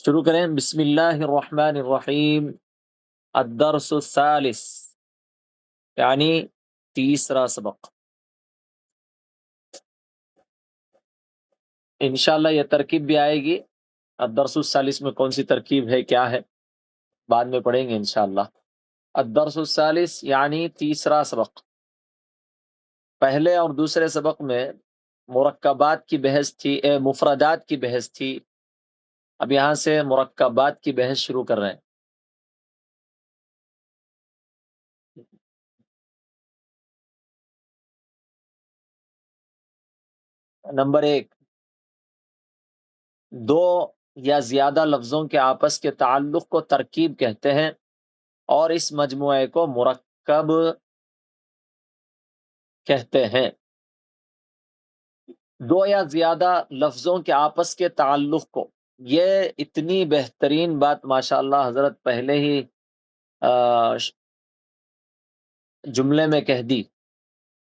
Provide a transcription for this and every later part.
شروع کریں۔ بسم اللہ الرحمن الرحیم۔ الدرس الثالث یعنی تیسرا سبق۔ انشاءاللہ یہ ترکیب بھی آئے گی۔ الدرس الثالث میں کون سی ترکیب ہے، کیا ہے، بعد میں پڑھیں گے انشاءاللہ۔ الدرس الثالث یعنی تیسرا سبق۔ پہلے اور دوسرے سبق میں مرکبات کی بحث تھی، مفردات کی بحث تھی۔ اب یہاں سے مرکبات کی بحث شروع کر رہے ہیں۔ نمبر 1، دو یا زیادہ لفظوں کے آپس کے تعلق کو ترکیب کہتے ہیں اور اس مجموعے کو مرکب کہتے ہیں۔ دو یا زیادہ لفظوں کے آپس کے تعلق کو، یہ اتنی بہترین بات ماشاءاللہ حضرت پہلے ہی جملے میں کہہ دی۔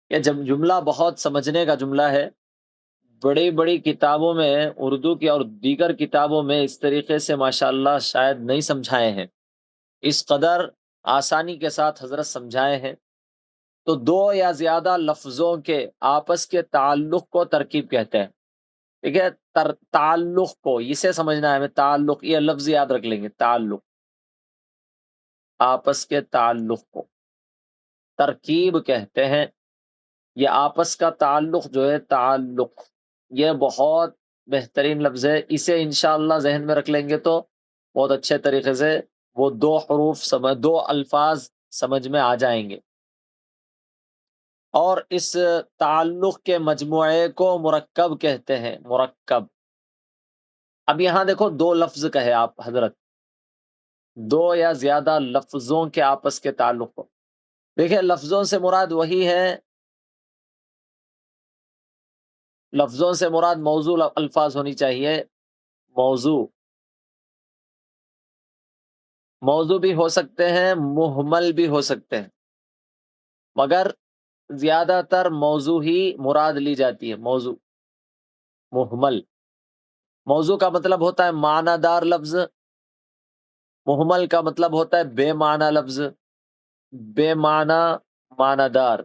یہ جملہ بہت سمجھنے کا جملہ ہے۔ بڑی بڑی کتابوں میں، اردو کی اور دیگر کتابوں میں اس طریقے سے ماشاءاللہ شاید نہیں سمجھائے ہیں، اس قدر آسانی کے ساتھ حضرت سمجھائے ہیں۔ تو دو یا زیادہ لفظوں کے آپس کے تعلق کو ترکیب کہتے ہیں۔ ٹھیک ہے، تعلق کو اسے سمجھنا ہے ہمیں۔ تعلق، یہ لفظ یاد رکھ لیں گے، تعلق، آپس کے تعلق کو ترکیب کہتے ہیں۔ یہ آپس کا تعلق جو ہے، تعلق، یہ بہت بہترین لفظ ہے۔ اسے انشاءاللہ ذہن میں رکھ لیں گے تو بہت اچھے طریقے سے وہ دو حروف دو الفاظ سمجھ میں آ جائیں گے۔ اور اس تعلق کے مجموعے کو مرکب کہتے ہیں، مرکب۔ اب یہاں دیکھو، دو لفظ کہے آپ حضرت، دو یا زیادہ لفظوں کے آپس کے تعلق کو۔ دیکھیں، لفظوں سے مراد وہی ہے، لفظوں سے مراد موضوع الفاظ ہونی چاہیے۔ موضوع، موضوع بھی ہو سکتے ہیں، محمل بھی ہو سکتے ہیں، مگر زیادہ تر موضوع ہی مراد لی جاتی ہے۔ موضوع، محمل، موضوع کا مطلب ہوتا ہے معنی دار لفظ، محمل کا مطلب ہوتا ہے بے معنی لفظ، بے معنی، معنی دار،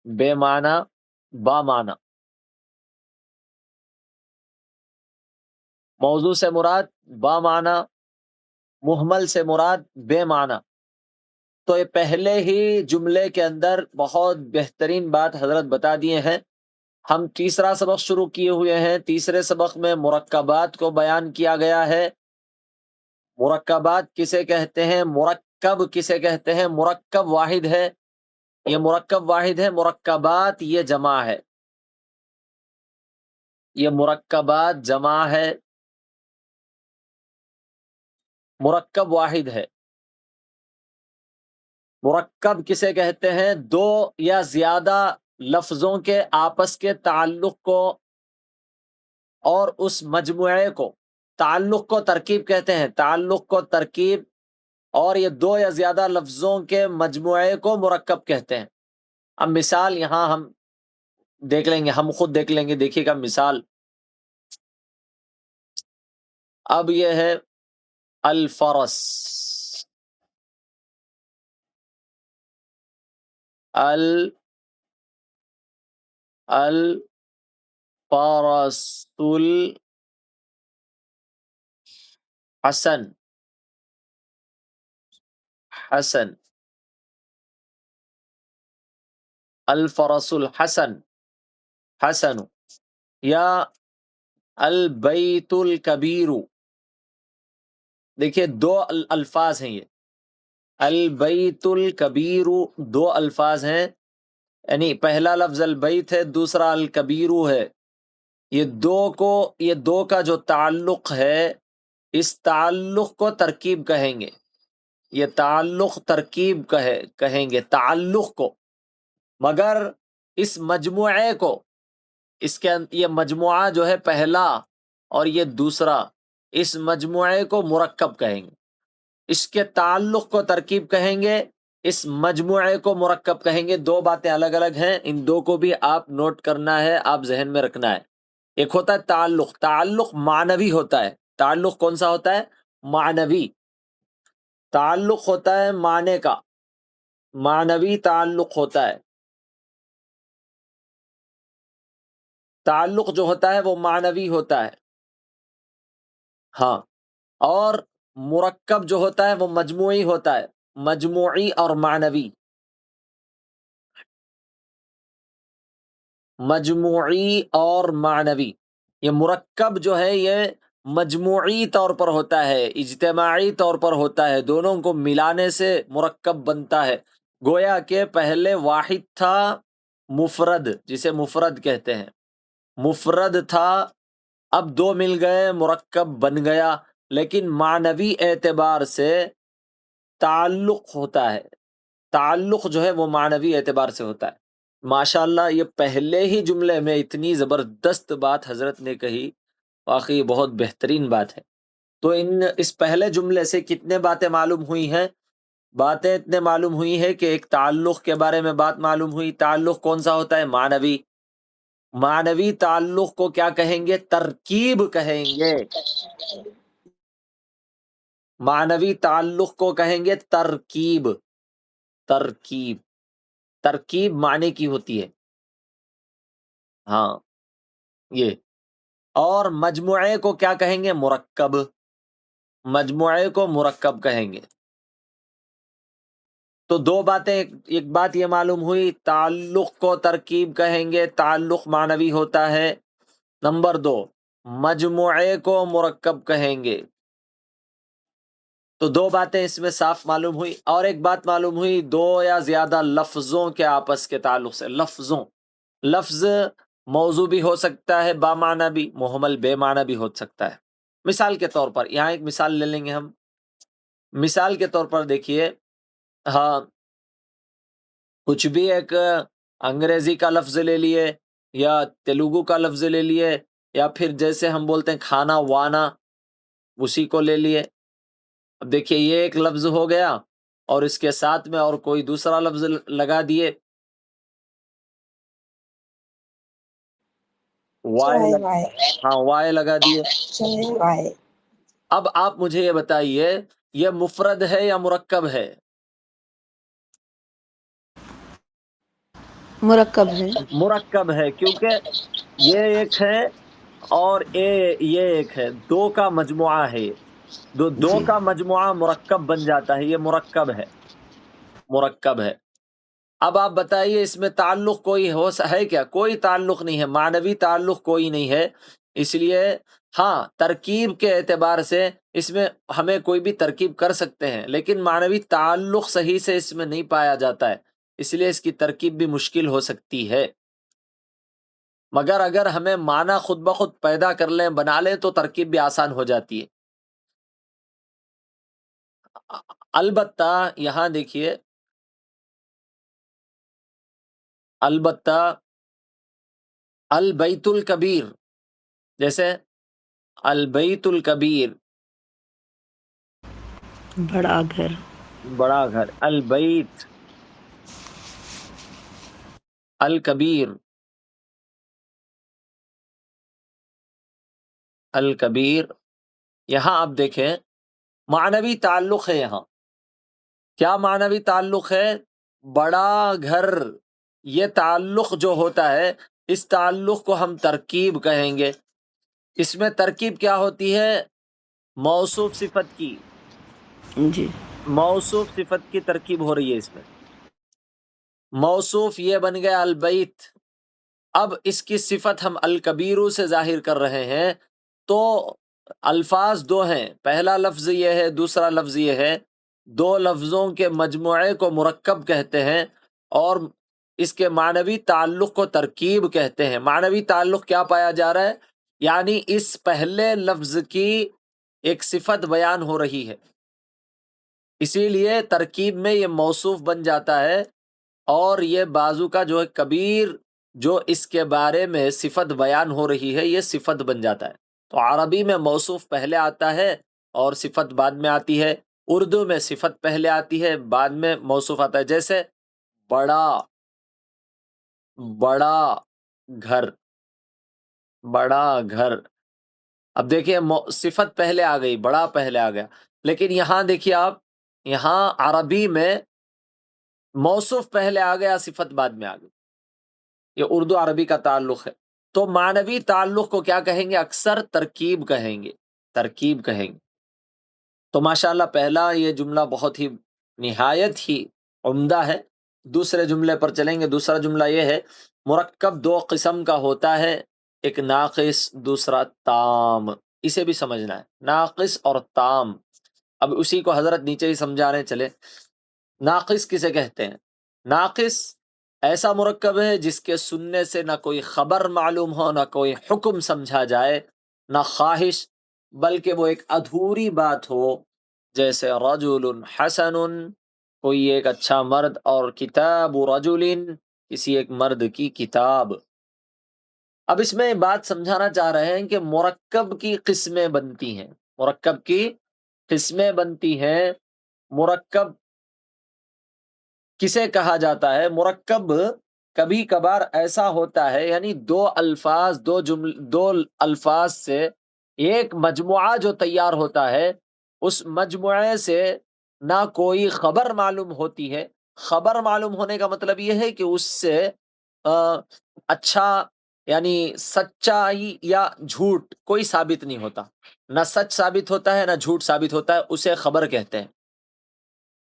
بے معنی، با معنی۔ موضوع سے مراد با معنی، محمل سے مراد بے معنی۔ تو یہ پہلے ہی جملے کے اندر بہت بہترین بات حضرت بتا دیے ہیں۔ ہم تیسرا سبق شروع کیے ہوئے ہیں۔ تیسرے سبق میں مرکبات کو بیان کیا گیا ہے۔ مرکبات کسے کہتے ہیں، مرکب کسے کہتے ہیں؟ مرکب واحد ہے، یہ مرکب واحد ہے۔ مرکبات یہ جمع ہے، یہ مرکبات جمع ہے، مرکب واحد ہے۔ مرکب کسے کہتے ہیں؟ دو یا زیادہ لفظوں کے آپس کے تعلق کو اور اس مجموعے کو، تعلق کو ترکیب کہتے ہیں، تعلق کو ترکیب، اور یہ دو یا زیادہ لفظوں کے مجموعے کو مرکب کہتے ہیں۔ اب مثال یہاں ہم دیکھ لیں گے، ہم خود دیکھ لیں گے۔ دیکھیے گا مثال، اب یہ ہے الفرس، الفرس الحسن، حسن، الفرس الحسن، حسن، یا البیت الکبیر۔ دیکھیے دو الفاظ ہیں یہ، البیت الکبیر، دو الفاظ ہیں، یعنی پہلا لفظ البیت ہے، دوسرا الکبیر ہے۔ یہ دو کا جو تعلق ہے، اس تعلق کو ترکیب کہیں گے۔ یہ تعلق ترکیب کہیں گے، تعلق کو، مگر اس مجموعے کو، یہ مجموعہ جو ہے پہلا اور یہ دوسرا، اس مجموعے کو مرکب کہیں گے۔ اس کے تعلق کو ترکیب کہیں گے، اس مجموعے کو مرکب کہیں گے۔ دو باتیں الگ الگ ہیں، ان دو کو بھی آپ نوٹ کرنا ہے، آپ ذہن میں رکھنا ہے۔ ایک ہوتا ہے تعلق، تعلق معنوی ہوتا ہے. تعلق کون سا ہوتا ہے؟ معنوی. تعلق ہوتا ہے معنی کا، معنوی تعلق ہوتا ہے. تعلق جو ہوتا ہے وہ معنوی ہوتا ہے. ہاں. اور مرکب جو ہوتا ہے وہ مجموعی ہوتا ہے، مجموعی اور معنوی. مجموعی اور معنوی. یہ مرکب جو ہے یہ مجموعی طور پر ہوتا ہے، اجتماعی طور پر ہوتا ہے، دونوں کو ملانے سے مرکب بنتا ہے. گویا کہ پہلے واحد تھا مفرد، جسے مفرد کہتے ہیں، مفرد تھا، اب دو مل گئے مرکب بن گیا. لیکن معنوی اعتبار سے تعلق ہوتا ہے، تعلق جو ہے وہ معنوی اعتبار سے ہوتا ہے. ماشاءاللہ یہ پہلے ہی جملے میں اتنی زبردست بات حضرت نے کہی، واقعی بہت بہترین بات ہے. تو اس پہلے جملے سے کتنے باتیں معلوم ہوئی ہیں؟ باتیں اتنے معلوم ہوئی ہے کہ ایک تعلق کے بارے میں بات معلوم ہوئی. تعلق کون سا ہوتا ہے؟ معنوی. معنوی تعلق کو کیا کہیں گے؟ ترکیب کہیں گے. معنوی تعلق کو کہیں گے ترکیب. ترکیب، ترکیب معنی کی ہوتی ہے. ہاں یہ. اور مجموعے کو کیا کہیں گے؟ مرکب. مجموعے کو مرکب کہیں گے. تو دو باتیں، ایک بات یہ معلوم ہوئی تعلق کو ترکیب کہیں گے، تعلق معنوی ہوتا ہے. نمبر دو، مجموعے کو مرکب کہیں گے. تو دو باتیں اس میں صاف معلوم ہوئی. اور ایک بات معلوم ہوئی، دو یا زیادہ لفظوں کے آپس کے تعلق سے. لفظوں، لفظ موضوع بھی ہو سکتا ہے با معنی بھی، محمل بے معنی بھی ہو سکتا ہے. مثال کے طور پر یہاں ایک مثال لے لیں گے ہم. مثال کے طور پر دیکھیے، ہاں کچھ بھی ایک انگریزی کا لفظ لے لیے یا تیلگو کا لفظ لے لیے، یا پھر جیسے ہم بولتے ہیں کھانا وانا، اسی کو لے لیے. اب دیکھیے یہ ایک لفظ ہو گیا اور اس کے ساتھ میں اور کوئی دوسرا لفظ لگا دیے، وائے وائے ہاں وائے لگا دیے. وائے اب آپ مجھے یہ بتائیے یہ مفرد ہے یا مرکب ہے؟ مرکب ہے. مرکب ہے، کیونکہ یہ ایک ہے اور یہ ایک ہے، دو کا مجموعہ ہے. یہ دو جی کا مجموعہ مرکب بن جاتا ہے، یہ مرکب ہے، مرکب ہے. اب آپ بتائیے اس میں تعلق کوئی ہے کیا؟ کوئی تعلق نہیں ہے، معنوی تعلق کوئی نہیں ہے. اس لیے ہاں ترکیب کے اعتبار سے اس میں ہمیں کوئی بھی ترکیب کر سکتے ہیں، لیکن معنوی تعلق صحیح سے اس میں نہیں پایا جاتا ہے، اس لیے اس کی ترکیب بھی مشکل ہو سکتی ہے. مگر اگر ہمیں معنی خود بخود پیدا کر لیں، بنا لیں، تو ترکیب بھی آسان ہو جاتی ہے. البتہ یہاں دیکھیے، البتہ البیت الکبیر، جیسے البیت الکبیر بڑا گھر. بڑا گھر، البیت الکبیر، الکبیر. یہاں آپ دیکھیں معنوی تعلق ہے. یہاں کیا معنوی تعلق ہے؟ بڑا گھر. یہ تعلق جو ہوتا ہے اس تعلق کو ہم ترکیب کہیں گے. اس میں ترکیب کیا ہوتی ہے؟ موصوف صفت کی، جی موصوف صفت کی ترکیب ہو رہی ہے. اس میں موصوف یہ بن گیا البیت. اب اس کی صفت ہم الکبیرو سے ظاہر کر رہے ہیں، تو الفاظ دو ہیں، پہلا لفظ یہ ہے، دوسرا لفظ یہ ہے. دو لفظوں کے مجموعے کو مرکب کہتے ہیں اور اس کے معنوی تعلق کو ترکیب کہتے ہیں. معنوی تعلق کیا پایا جا رہا ہے؟ یعنی اس پہلے لفظ کی ایک صفت بیان ہو رہی ہے، اسی لیے ترکیب میں یہ موصوف بن جاتا ہے. اور یہ بازو کا جو ہے کبیر، جو اس کے بارے میں صفت بیان ہو رہی ہے، یہ صفت بن جاتا ہے. تو عربی میں موصوف پہلے آتا ہے اور صفت بعد میں آتی ہے. اردو میں صفت پہلے آتی ہے، بعد میں موصوف آتا ہے. جیسے بڑا، بڑا گھر. بڑا گھر. اب دیکھیے صفت پہلے آ گئی، بڑا پہلے آ گیا، لیکن یہاں دیکھیے آپ، یہاں عربی میں موصوف پہلے آ گیا، صفت بعد میں آ گئی. یہ اردو عربی کا تعلق ہے. تو معنوی تعلق کو کیا کہیں گے؟ اکثر ترکیب کہیں گے، ترکیب کہیں گے. تو ماشاءاللہ پہلا یہ جملہ بہت ہی نہایت ہی عمدہ ہے. دوسرے جملے پر چلیں گے. دوسرا جملہ یہ ہے، مرکب دو قسم کا ہوتا ہے، ایک ناقص، دوسرا تام. اسے بھی سمجھنا ہے، ناقص اور تام. اب اسی کو حضرت نیچے ہی سمجھا رہے، چلے. ناقص کسے کہتے ہیں؟ ناقص ایسا مرکب ہے جس کے سننے سے نہ کوئی خبر معلوم ہو، نہ کوئی حکم سمجھا جائے، نہ خواہش، بلکہ وہ ایک ادھوری بات ہو، جیسے رجل حسن، کوئی ایک اچھا مرد، اور کتاب رجل، کسی ایک مرد کی کتاب. اب اس میں بات سمجھانا چاہ رہے ہیں کہ مرکب کی قسمیں بنتی ہیں، مرکب کی قسمیں بنتی ہیں. مرکب کسے کہا جاتا ہے؟ مرکب کبھی کبھار ایسا ہوتا ہے، یعنی دو الفاظ سے ایک مجموعہ جو تیار ہوتا ہے، اس مجموعے سے نہ کوئی خبر معلوم ہوتی ہے. خبر معلوم ہونے کا مطلب یہ ہے کہ اس سے اچھا، یعنی سچائی یا جھوٹ کوئی ثابت نہیں ہوتا. نہ سچ ثابت ہوتا ہے، نہ جھوٹ ثابت ہوتا ہے، اسے خبر کہتے ہیں.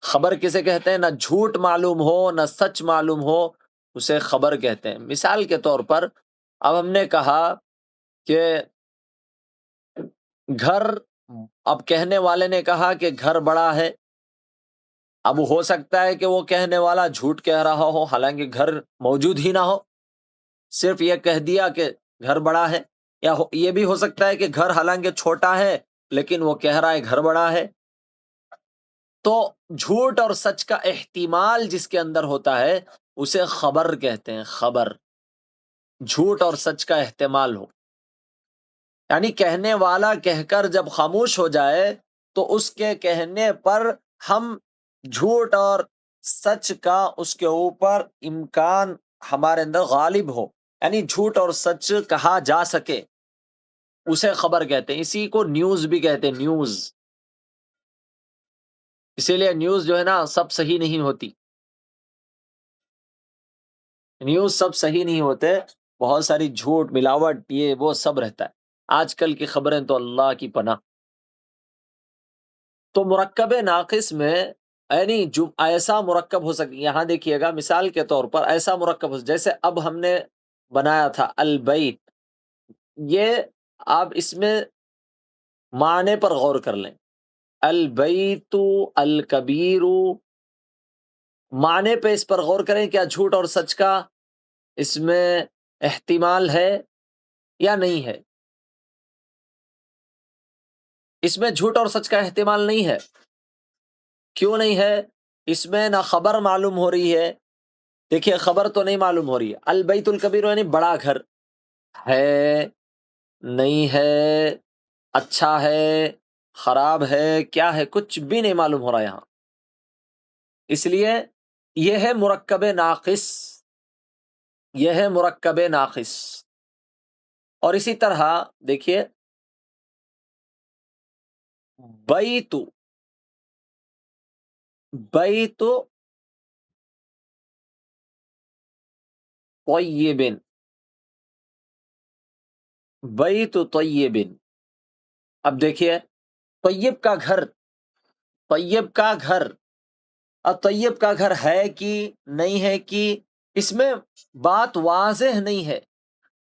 خبر کسے کہتے ہیں؟ نہ جھوٹ معلوم ہو، نہ سچ معلوم ہو، اسے خبر کہتے ہیں. مثال کے طور پر، اب ہم نے کہا کہ گھر، اب کہنے والے نے کہا کہ گھر بڑا ہے. اب ہو سکتا ہے کہ وہ کہنے والا جھوٹ کہہ رہا ہو، حالانکہ گھر موجود ہی نہ ہو، صرف یہ کہہ دیا کہ گھر بڑا ہے. یا یہ بھی ہو سکتا ہے کہ گھر حالانکہ چھوٹا ہے، لیکن وہ کہہ رہا ہے گھر بڑا ہے. تو جھوٹ اور سچ کا احتمال جس کے اندر ہوتا ہے، اسے خبر کہتے ہیں. خبر، جھوٹ اور سچ کا احتمال ہو، یعنی کہنے والا کہہ کر جب خاموش ہو جائے تو اس کے کہنے پر ہم جھوٹ اور سچ کا اس کے اوپر امکان ہمارے اندر غالب ہو، یعنی جھوٹ اور سچ کہا جا سکے، اسے خبر کہتے ہیں. اسی کو نیوز بھی کہتے ہیں، نیوز. اسی لیے نیوز جو ہے نا، سب صحیح نہیں ہوتی. نیوز سب صحیح نہیں ہوتے، بہت ساری جھوٹ، ملاوٹ، یہ وہ سب رہتا ہے. آج کل کی خبریں تو اللہ کی پناہ. تو مرکب ناقص میں، یعنی جو ایسا مرکب ہو سکے، یہاں دیکھیے گا مثال کے طور پر، ایسا مرکب ہو، جیسے اب ہم نے بنایا تھا البیت. یہ آپ اس میں معنی پر غور کر لیں. البیت الکبیر، معنی پہ اس پر غور کریں، کیا جھوٹ اور سچ کا اس میں احتمال ہے یا نہیں ہے؟ اس میں جھوٹ اور سچ کا احتمال نہیں ہے. کیوں نہیں ہے؟ اس میں نہ خبر معلوم ہو رہی ہے. دیکھیے خبر تو نہیں معلوم ہو رہی ہے. البیت الکبیر یعنی بڑا گھر ہے، نہیں ہے، اچھا ہے، خراب ہے، کیا ہے، کچھ بھی نہیں معلوم ہو رہا یہاں. اس لیے یہ ہے مرکب ناقص، یہ ہے مرکب ناقص. اور اسی طرح دیکھیے بیت، بیت طیب، بیت طیب. اب دیکھیے طیب کا گھر، طیب کا گھر، اب طیب کا گھر ہے کہ نہیں ہے، کہ اس میں بات واضح نہیں ہے،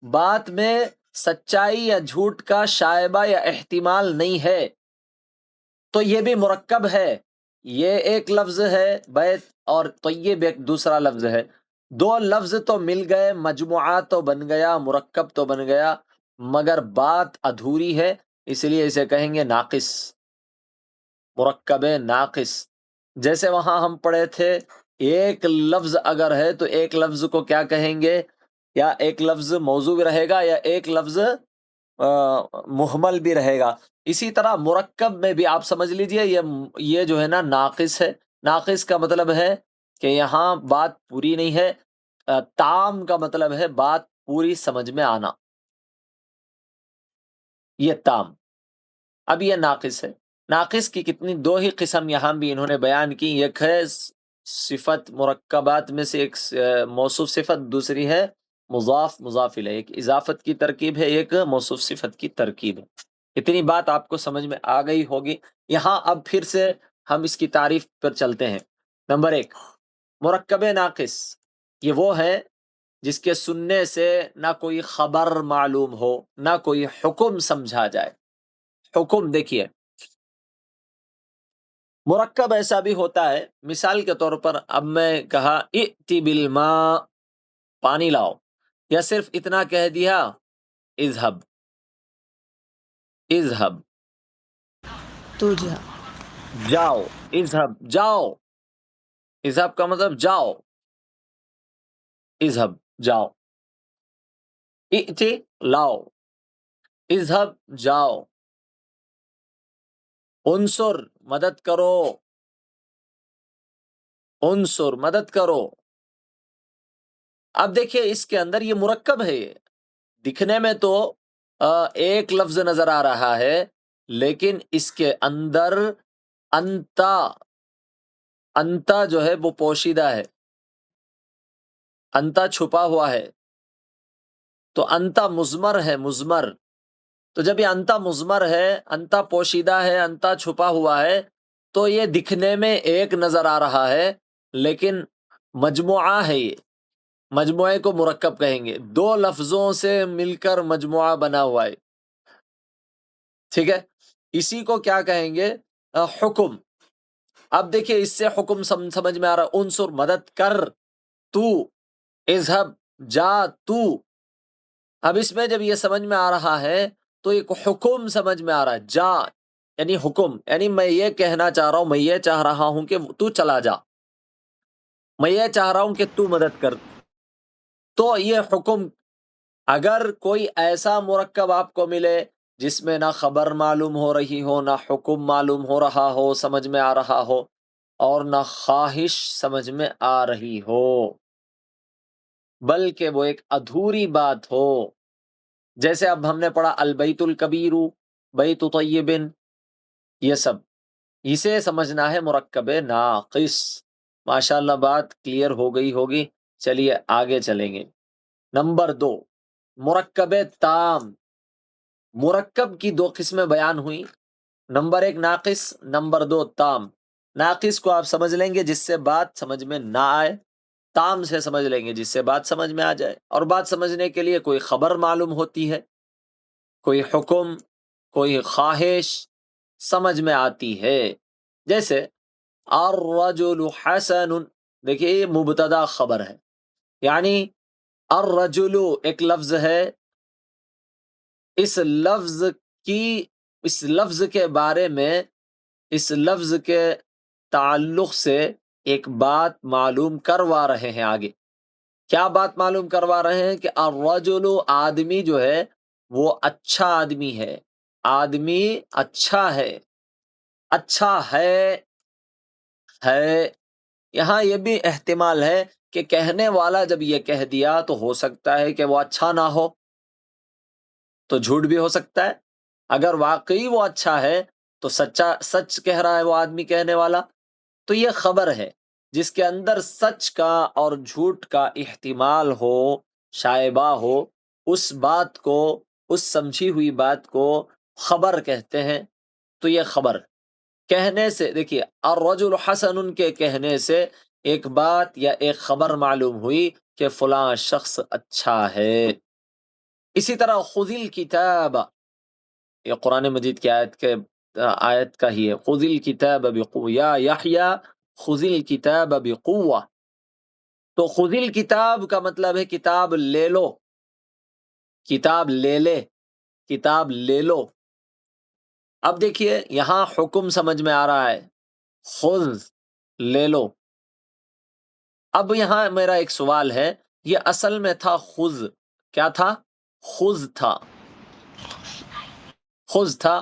بات میں سچائی یا جھوٹ کا شائبہ یا احتمال نہیں ہے. تو یہ بھی مرکب ہے. یہ ایک لفظ ہے بیت، اور طیب ایک دوسرا لفظ ہے. دو لفظ تو مل گئے، مجموعہ تو بن گیا، مرکب تو بن گیا، مگر بات ادھوری ہے، اس لیے اسے کہیں گے ناقص، مرکب ناقص. جیسے وہاں ہم پڑھے تھے، ایک لفظ اگر ہے تو ایک لفظ کو کیا کہیں گے؟ یا ایک لفظ موضوع بھی رہے گا، یا ایک لفظ محمل بھی رہے گا. اسی طرح مرکب میں بھی آپ سمجھ لیجئے، یہ جو ہے نا ناقص ہے. ناقص کا مطلب ہے کہ یہاں بات پوری نہیں ہے. تام کا مطلب ہے بات پوری سمجھ میں آنا. یہ تام. اب یہ ناقص ہے. ناقص کی کتنی دو ہی قسم یہاں بھی انہوں نے بیان کی. ایک ہے صفت مرکبات میں سے ایک موصوف صفت، دوسری ہے مضاف مضاف الیہ. ایک اضافت کی ترکیب ہے، ایک موصوف صفت کی ترکیب ہے. اتنی بات آپ کو سمجھ میں آ گئی ہوگی. یہاں اب پھر سے ہم اس کی تعریف پر چلتے ہیں. نمبر 1، مرکب ناقص یہ وہ ہے جس کے سننے سے نہ کوئی خبر معلوم ہو، نہ کوئی حکم سمجھا جائے. حکم دیکھیے، مرکب ایسا بھی ہوتا ہے، مثال کے طور پر اب میں کہا ائتی بالماء، پانی لاؤ، یا صرف اتنا کہہ دیا اذهب، اذهب تو جا. جاؤ، اذهب جاؤ. اذهب کا مطلب جاؤ، اذهب جاؤ. ائتی لاؤ، اذهب جاؤ. انصر مدد کرو، انصر مدد کرو. اب دیکھیں اس کے اندر یہ مرکب ہے. یہ دکھنے میں تو ایک لفظ نظر آ رہا ہے، لیکن اس کے اندر انتا، انتا جو ہے وہ پوشیدہ ہے، انتا چھپا ہوا ہے. تو انتا مضمر ہے، مضمر. تو جب یہ انتا مضمر ہے، انتا پوشیدہ ہے، انتا چھپا ہوا ہے، تو یہ دکھنے میں ایک نظر آ رہا ہے، لیکن مجموعہ ہے. یہ مجموعے کو مرکب کہیں گے، دو لفظوں سے مل کر مجموعہ بنا ہوا ہے. ٹھیک ہے، اسی کو کیا کہیں گے؟ حکم. اب دیکھیں اس سے حکم سمجھ میں آ رہا ہے، انصر مدد کر تو، اذهب جا تو. اب اس میں جب یہ سمجھ میں آ رہا ہے تو ایک حکم سمجھ میں آ رہا ہے. جا یعنی حکم، یعنی میں یہ کہنا چاہ رہا ہوں، میں یہ چاہ رہا ہوں کہ تو چلا جا، میں یہ چاہ رہا ہوں کہ تو مدد کر. تو یہ حکم. اگر کوئی ایسا مرکب آپ کو ملے جس میں نہ خبر معلوم ہو رہی ہو، نہ حکم معلوم ہو رہا ہو، سمجھ میں آ رہا ہو، اور نہ خواہش سمجھ میں آ رہی ہو، بلکہ وہ ایک ادھوری بات ہو، جیسے اب ہم نے پڑھا البیت الکبیر، بیت طیب، یہ سب، اسے سمجھنا ہے مرکب ناقص. ماشاءاللہ بات کلیئر ہو گئی ہوگی. چلیے آگے چلیں گے. نمبر 2، مرکب تام. مرکب کی دو قسمیں بیان ہوئی، نمبر 1 ناقص، نمبر 2 تام. ناقص کو آپ سمجھ لیں گے جس سے بات سمجھ میں نہ آئے، تام سے سمجھ لیں گے جس سے بات سمجھ میں آ جائے. اور بات سمجھنے کے لیے کوئی خبر معلوم ہوتی ہے، کوئی حکم، کوئی خواہش سمجھ میں آتی ہے. جیسے الرجل حسن، دیکھیے یہ مبتدا خبر ہے، یعنی الرجل ایک لفظ ہے، اس لفظ کی، اس لفظ کے بارے میں، اس لفظ کے تعلق سے ایک بات معلوم کروا رہے ہیں. آگے کیا بات معلوم کروا رہے ہیں؟ کہ الرجل آدمی جو ہے وہ اچھا آدمی ہے، آدمی اچھا ہے، اچھا ہے. یہاں یہ بھی احتمال ہے کہ کہنے والا جب یہ کہہ دیا تو ہو سکتا ہے کہ وہ اچھا نہ ہو، تو جھوٹ بھی ہو سکتا ہے. اگر واقعی وہ اچھا ہے تو سچ کہہ رہا ہے وہ آدمی کہنے والا. تو یہ خبر ہے جس کے اندر سچ کا اور جھوٹ کا احتمال ہو، شائبہ ہو، اس بات کو، اس سمجھی ہوئی بات کو خبر کہتے ہیں. تو یہ خبر کہنے سے، دیکھیے الرجل حسن کے کہنے سے ایک بات یا ایک خبر معلوم ہوئی کہ فلاں شخص اچھا ہے. اسی طرح خذ الکتاب، یہ قرآن مجید کی آیت کا ہی ہے، خذ الکتاب بقوہ یا یحییٰ خذ الکتاب بقوہ. تو خذ الکتاب کا مطلب ہے کتاب لے لو، کتاب لے لے، کتاب لے لو. اب دیکھیے یہاں حکم سمجھ میں آ رہا ہے، خذ لے لو. اب یہاں میرا ایک سوال ہے، یہ اصل میں تھا خذ، کیا تھا؟ خذ تھا، خذ تھا.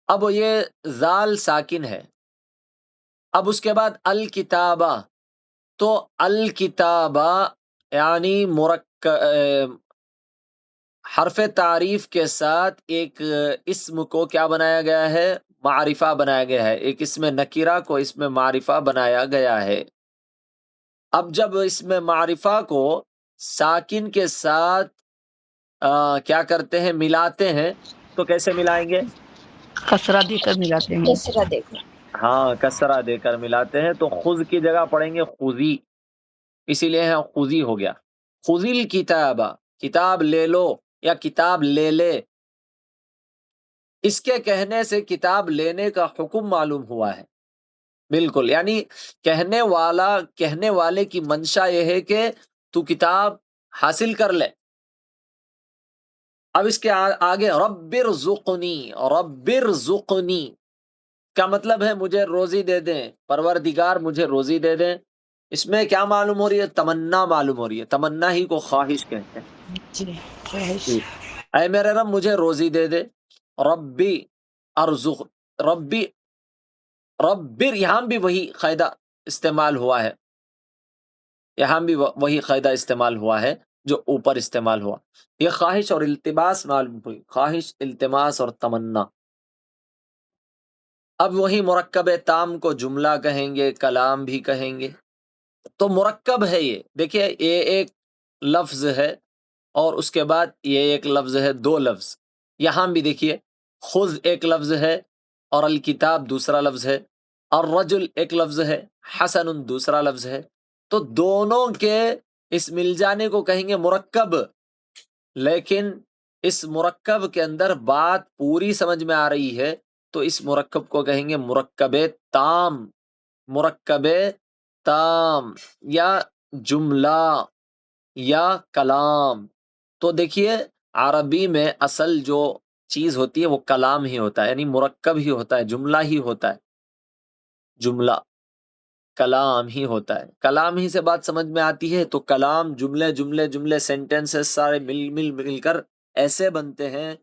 اب یہ زال ساکن ہے، اب اس کے بعد الکتابہ، تو الکتابہ یعنی حرف تعریف کے ساتھ ایک اسم کو کیا بنایا گیا ہے؟ معرفہ بنایا گیا ہے. ایک اسم نکرہ کو اسم معرفہ بنایا گیا ہے. اب جب اسم معرفہ کو ساکن کے ساتھ کیا کرتے ہیں؟ ملاتے ہیں. تو کیسے ملائیں گے؟ کسرہ دے کر ملاتے ہیں. کسرہ دے کر. ہاں، کسرہ دے کر ملاتے ہیں. تو خذ کی جگہ پڑھیں گے خذی، اسی لیے یہاں خذی ہو گیا. خذی الکتاب، کتاب لے لو یا کتاب لے لے. اس کے کہنے سے کتاب لینے کا حکم معلوم ہوا ہے. بالکل، یعنی کہنے والے کی منشا یہ ہے کہ تو کتاب حاصل کر لے. اب اس کے آگے رب ارزقنی، رب ارزقنی کا مطلب ہے مجھے روزی دے دیں، پروردگار مجھے روزی دے دیں. اس میں کیا معلوم ہو رہی ہے؟ تمنا معلوم ہو رہی ہے. تمنا ہی کو خواہش کہتے ہیں. جی خواہش. اے میرے رب مجھے روزی دے دے. ربی ارزق، ربی، ربر، یہاں بھی وہی قاعدہ استعمال ہوا ہے. یہاں بھی وہی قاعدہ استعمال ہوا ہے جو اوپر استعمال ہوا. یہ خواہش اور التماس معلوم ہوئی. خواہش، التماس اور تمنا. اب وہی مرکب تام کو جملہ کہیں گے، کلام بھی کہیں گے. تو مرکب ہے یہ. دیکھیے یہ ایک لفظ ہے اور اس کے بعد یہ ایک لفظ ہے، دو لفظ. یہاں بھی دیکھیے خذ ایک لفظ ہے اور الکتاب دوسرا لفظ ہے. الرجل ایک لفظ ہے، حسن دوسرا لفظ ہے. تو دونوں کے اس مل جانے کو کہیں گے مرکب. لیکن اس مرکب کے اندر بات پوری سمجھ میں آ رہی ہے تو اس مرکب کو کہیں گے مرکب تام. مرکب تام یا جملہ یا کلام. تو دیکھیے عربی میں اصل جو چیز ہوتی ہے وہ کلام ہی ہوتا ہے، یعنی مرکب ہی ہوتا ہے، جملہ ہی ہوتا ہے. جملہ کلام ہی ہوتا ہے. کلام ہی سے بات سمجھ میں آتی ہے. تو کلام جملے جملے جملے سینٹینسز سارے مل کر ایسے بنتے ہیں،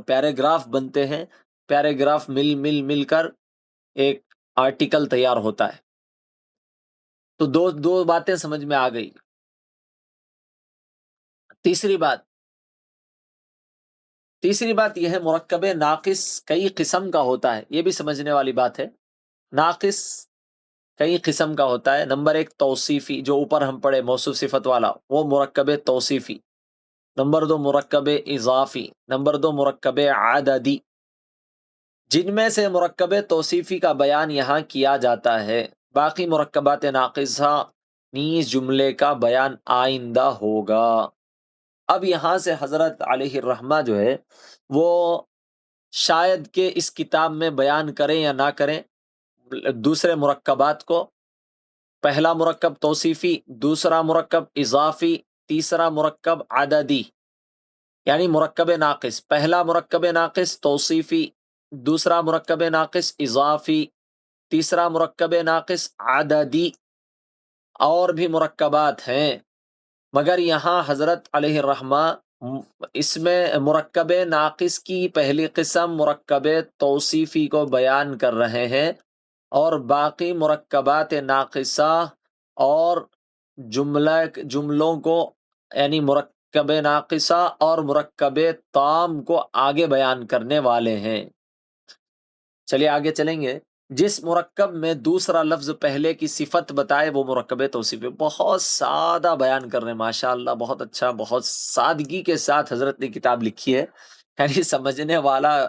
پیراگراف بنتے ہیں. پیراگراف مل کر ایک آرٹیکل تیار ہوتا ہے. تو دو باتیں سمجھ میں آ گئی. تیسری بات یہ ہے مرکب ناقص کئی قسم کا ہوتا ہے. یہ بھی سمجھنے والی بات ہے. ناقص کئی قسم کا ہوتا ہے. نمبر ایک توصیفی، جو اوپر ہم پڑھے موصوف صفت والا، وہ مرکب توصیفی. نمبر دو مرکب اضافی. نمبر دو مرکب عددی. جن میں سے مرکب توصیفی کا بیان یہاں کیا جاتا ہے. باقی مرکبات ناقصہ نیز جملے کا بیان آئندہ ہوگا. اب یہاں سے حضرت علیہ الرحمہ جو ہے وہ شاید کہ اس کتاب میں بیان کریں یا نہ کریں دوسرے مرکبات کو. پہلا مرکب توصیفی، دوسرا مرکب اضافی، تیسرا مرکب عددی، یعنی مرکب ناقص. پہلا مرکب ناقص توصیفی، دوسرا مرکب ناقص اضافی، تیسرا مرکب ناقص عددی. اور بھی مرکبات ہیں مگر یہاں حضرت علیہ الرحمہ اس میں مرکب ناقص کی پہلی قسم مرکب توصیفی کو بیان کر رہے ہیں اور باقی مرکبات ناقصہ اور جملوں کو یعنی مرکب ناقصہ اور مرکب تام کو آگے بیان کرنے والے ہیں. چلیے آگے چلیں گے. جس مرکب میں دوسرا لفظ پہلے کی صفت بتائے وہ مرکب توصیفی. بہت سادہ بیان کر رہے ہیں ماشاءاللہ، بہت اچھا، بہت سادگی کے ساتھ حضرت نے کتاب لکھی ہے. یعنی سمجھنے والا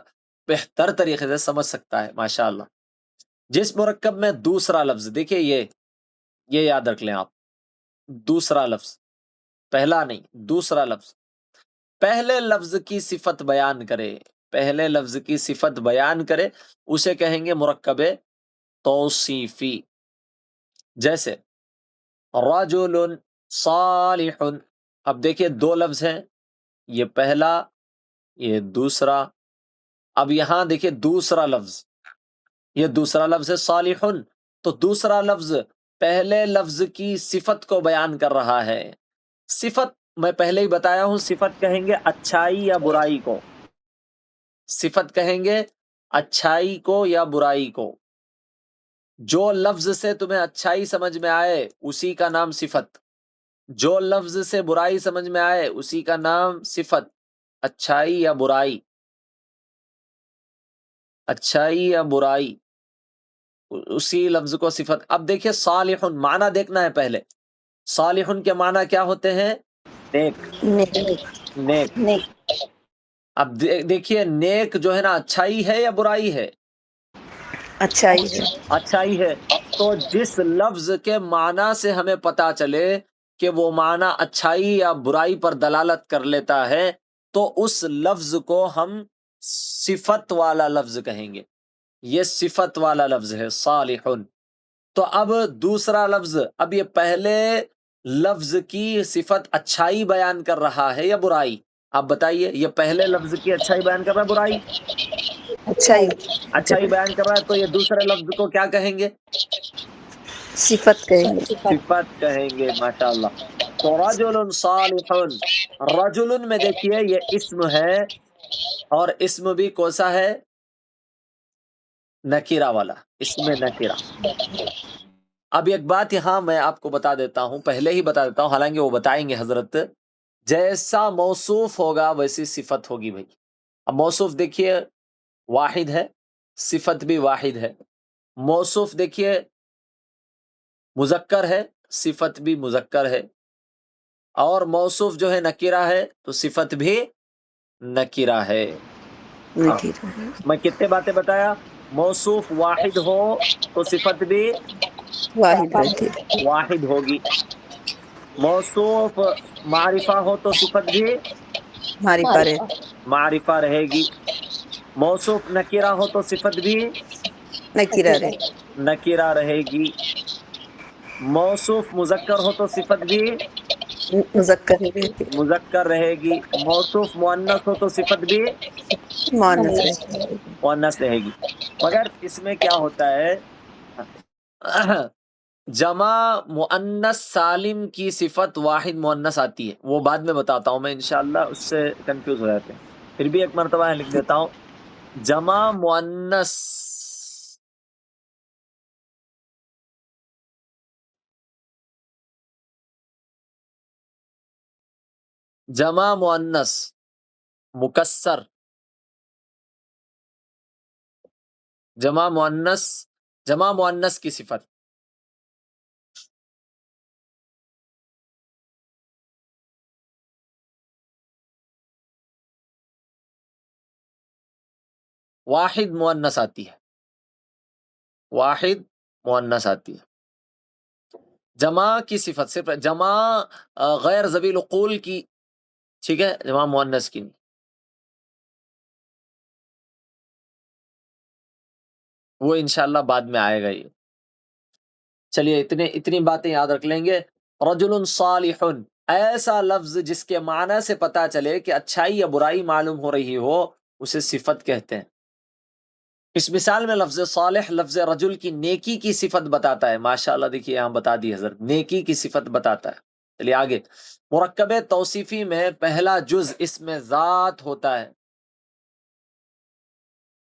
بہتر طریقے سے سمجھ سکتا ہے ماشاءاللہ. جس مرکب میں دوسرا لفظ، دیکھیے یہ یاد رکھ لیں آپ، دوسرا لفظ، پہلا نہیں دوسرا لفظ پہلے لفظ کی صفت بیان کرے، پہلے لفظ کی صفت بیان کرے اسے کہیں گے مرکب توصیفی. جیسے رجل صالح. اب دیکھیے دو لفظ ہیں، یہ پہلا یہ دوسرا. اب یہاں دیکھیے دوسرا لفظ، یہ دوسرا لفظ ہے صالح. تو دوسرا لفظ پہلے لفظ کی صفت کو بیان کر رہا ہے. صفت میں پہلے ہی بتایا ہوں، صفت کہیں گے اچھائی یا برائی کو. صفت کہیں گے اچھائی کو یا برائی کو. جو لفظ سے تمہیں اچھائی سمجھ میں آئے اسی کا نام صفت، جو لفظ سے برائی سمجھ میں آئے اسی کا نام صفت. اچھائی یا برائی، اچھائی یا برائی، اسی لفظ کو صفت. اب دیکھیے صالح معنی دیکھنا ہے پہلے. صالح کے معنی کیا ہوتے ہیں؟ نیک. نیک نیک. نیک اب دیکھیے نیک جو ہے نا اچھائی ہے یا برائی ہے؟ اچھائی ہے. اچھائی ہے. تو جس لفظ کے معنی سے ہمیں پتا چلے کہ وہ معنی اچھائی یا برائی پر دلالت کر لیتا ہے تو اس لفظ کو ہم صفت والا لفظ کہیں گے. یہ صفت والا لفظ ہے صالح. تو اب دوسرا لفظ، اب یہ پہلے لفظ کی صفت اچھائی بیان کر رہا ہے یا برائی؟ آپ بتائیے. یہ پہلے لفظ کی اچھائی بیان کر رہا ہے برائی؟ اچھائی. اچھائی بیان کر رہا ہے. تو یہ دوسرے لفظ کو کیا کہیں گے؟ صفت کہیں گے. صفت کہیں گے. ماشاء اللہ. تو رجل صالح، رجل میں دیکھیے یہ اسم ہے اور اسم بھی کوسا ہے؟ نکیرہ والا. اسم نکیرہ. اب ایک بات یہاں میں آپ کو بتا دیتا ہوں، پہلے ہی بتا دیتا ہوں، حالانکہ وہ بتائیں گے حضرت. جیسا موصوف ہوگا ویسی صفت ہوگی بھائی. اب موصوف دیکھیے واحد ہے، صفت بھی واحد ہے. موصوف دیکھیے مذکر ہے، صفت بھی مذکر ہے. اور موصوف جو ہے نکیرہ ہے تو صفت بھی نکیرہ ہے. میں کتنے باتیں بتایا؟ موصوف واحد ہو تو صفت بھی واحد رہتی. واحد ہوگی. موصوف معرفہ ہو تو صفت بھی ہماری پارے معرفہ رہے گی. موصوف نکیرہ ہو تو صفت بھی نکیرہ رہے. نکیرہ رہے گی. موصوف مذکر ہو تو صفت بھی مذکر رہتی. مذکر رہے گی. موصوف مؤنث ہو تو صفت بھی مؤنث رہتی. مؤنث رہے گی. مگر اس میں کیا ہوتا ہے، جمع مؤنث سالم کی صفت واحد مؤنث آتی ہے. وہ بعد میں بتاتا ہوں میں انشاءاللہ، اس سے کنفیوز ہو جاتے ہیں. پھر بھی ایک مرتبہ لکھ دیتا ہوں. جمع مؤنث جمع مؤنث مکسر، جمع مؤنث کی صفت واحد مؤنث آتی ہے. واحد مؤنث آتی ہے. جمع کی صفت سے جمع غیر ذوی العقول کی، ٹھیک ہے، جمع مؤنث کی. وہ انشاءاللہ بعد میں آئے گا. یہ چلیے اتنی باتیں یاد رکھ لیں گے. رجل صالح، ایسا لفظ جس کے معنی سے پتا چلے کہ اچھائی یا برائی معلوم ہو رہی ہو اسے صفت کہتے ہیں. اس مثال میں لفظ صالح لفظ رجل کی نیکی کی صفت بتاتا ہے. ماشاءاللہ دیکھیے یہاں بتا دی حضرت، نیکی کی صفت بتاتا ہے. چلیے آگے. مرکب توصیفی میں پہلا جز اسم ذات ہوتا ہے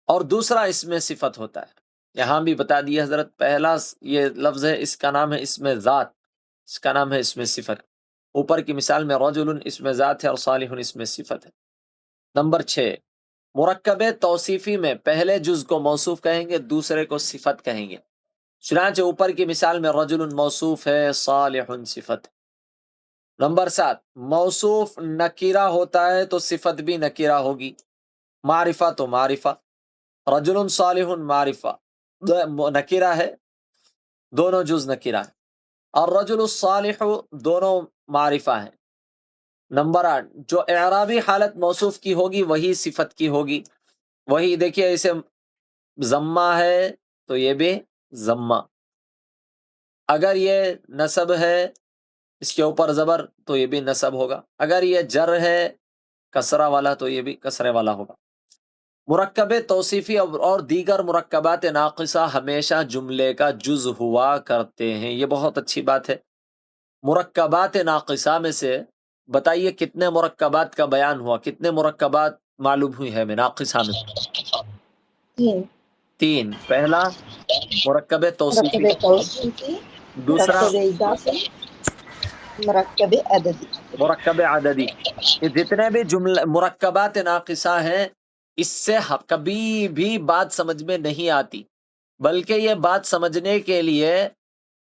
اور دوسرا اسم صفت ہوتا ہے. یہاں بھی بتا دیے حضرت. پہلا یہ لفظ ہے، اس کا نام ہے اسم ذات، اس کا نام ہے اسم صفت. اوپر کی مثال میں رجل اسم ذات ہے اور صالح اسم صفت ہے. نمبر 6، مرکب توصیفی میں پہلے جز کو موصوف کہیں گے، دوسرے کو صفت کہیں گے. چنانچہ اوپر کی مثال میں رجل موصوف ہے، صالح صفت. نمبر 7، موصوف نکیرہ ہوتا ہے تو صفت بھی نکیرہ ہوگی. معرفہ تو معرفہ، رجل صالح معرفہ نکیرہ ہے، دونوں جز نکیرہ ہے. اور رجل الصالح دونوں معرفہ ہیں. نمبر 8، جو اعرابی حالت موصوف کی ہوگی وہی صفت کی ہوگی. وہی دیکھیے اسے ضمہ ہے تو یہ بھی ضمہ، اگر یہ نصب ہے اس کے اوپر زبر تو یہ بھی نصب ہوگا، اگر یہ جر ہے کسرہ والا تو یہ بھی کسرے والا ہوگا. مرکب توصیفی اور دیگر مرکبات ناقصہ ہمیشہ جملے کا جز ہوا کرتے ہیں. یہ بہت اچھی بات ہے. مرکبات ناقصہ میں سے بتائیے کتنے مرکبات کا بیان ہوا، کتنے مرکبات معلوم ہوئی ہے ناقصہ میں؟ 3. پہلا مرکب توصیفی، دوسرا مرکب عددی. مرکب عددی. یہ جتنے بھی جملے مرکبات ناقصہ ہیں اس سے کبھی بھی بات سمجھ میں نہیں آتی، بلکہ یہ بات سمجھنے کے لیے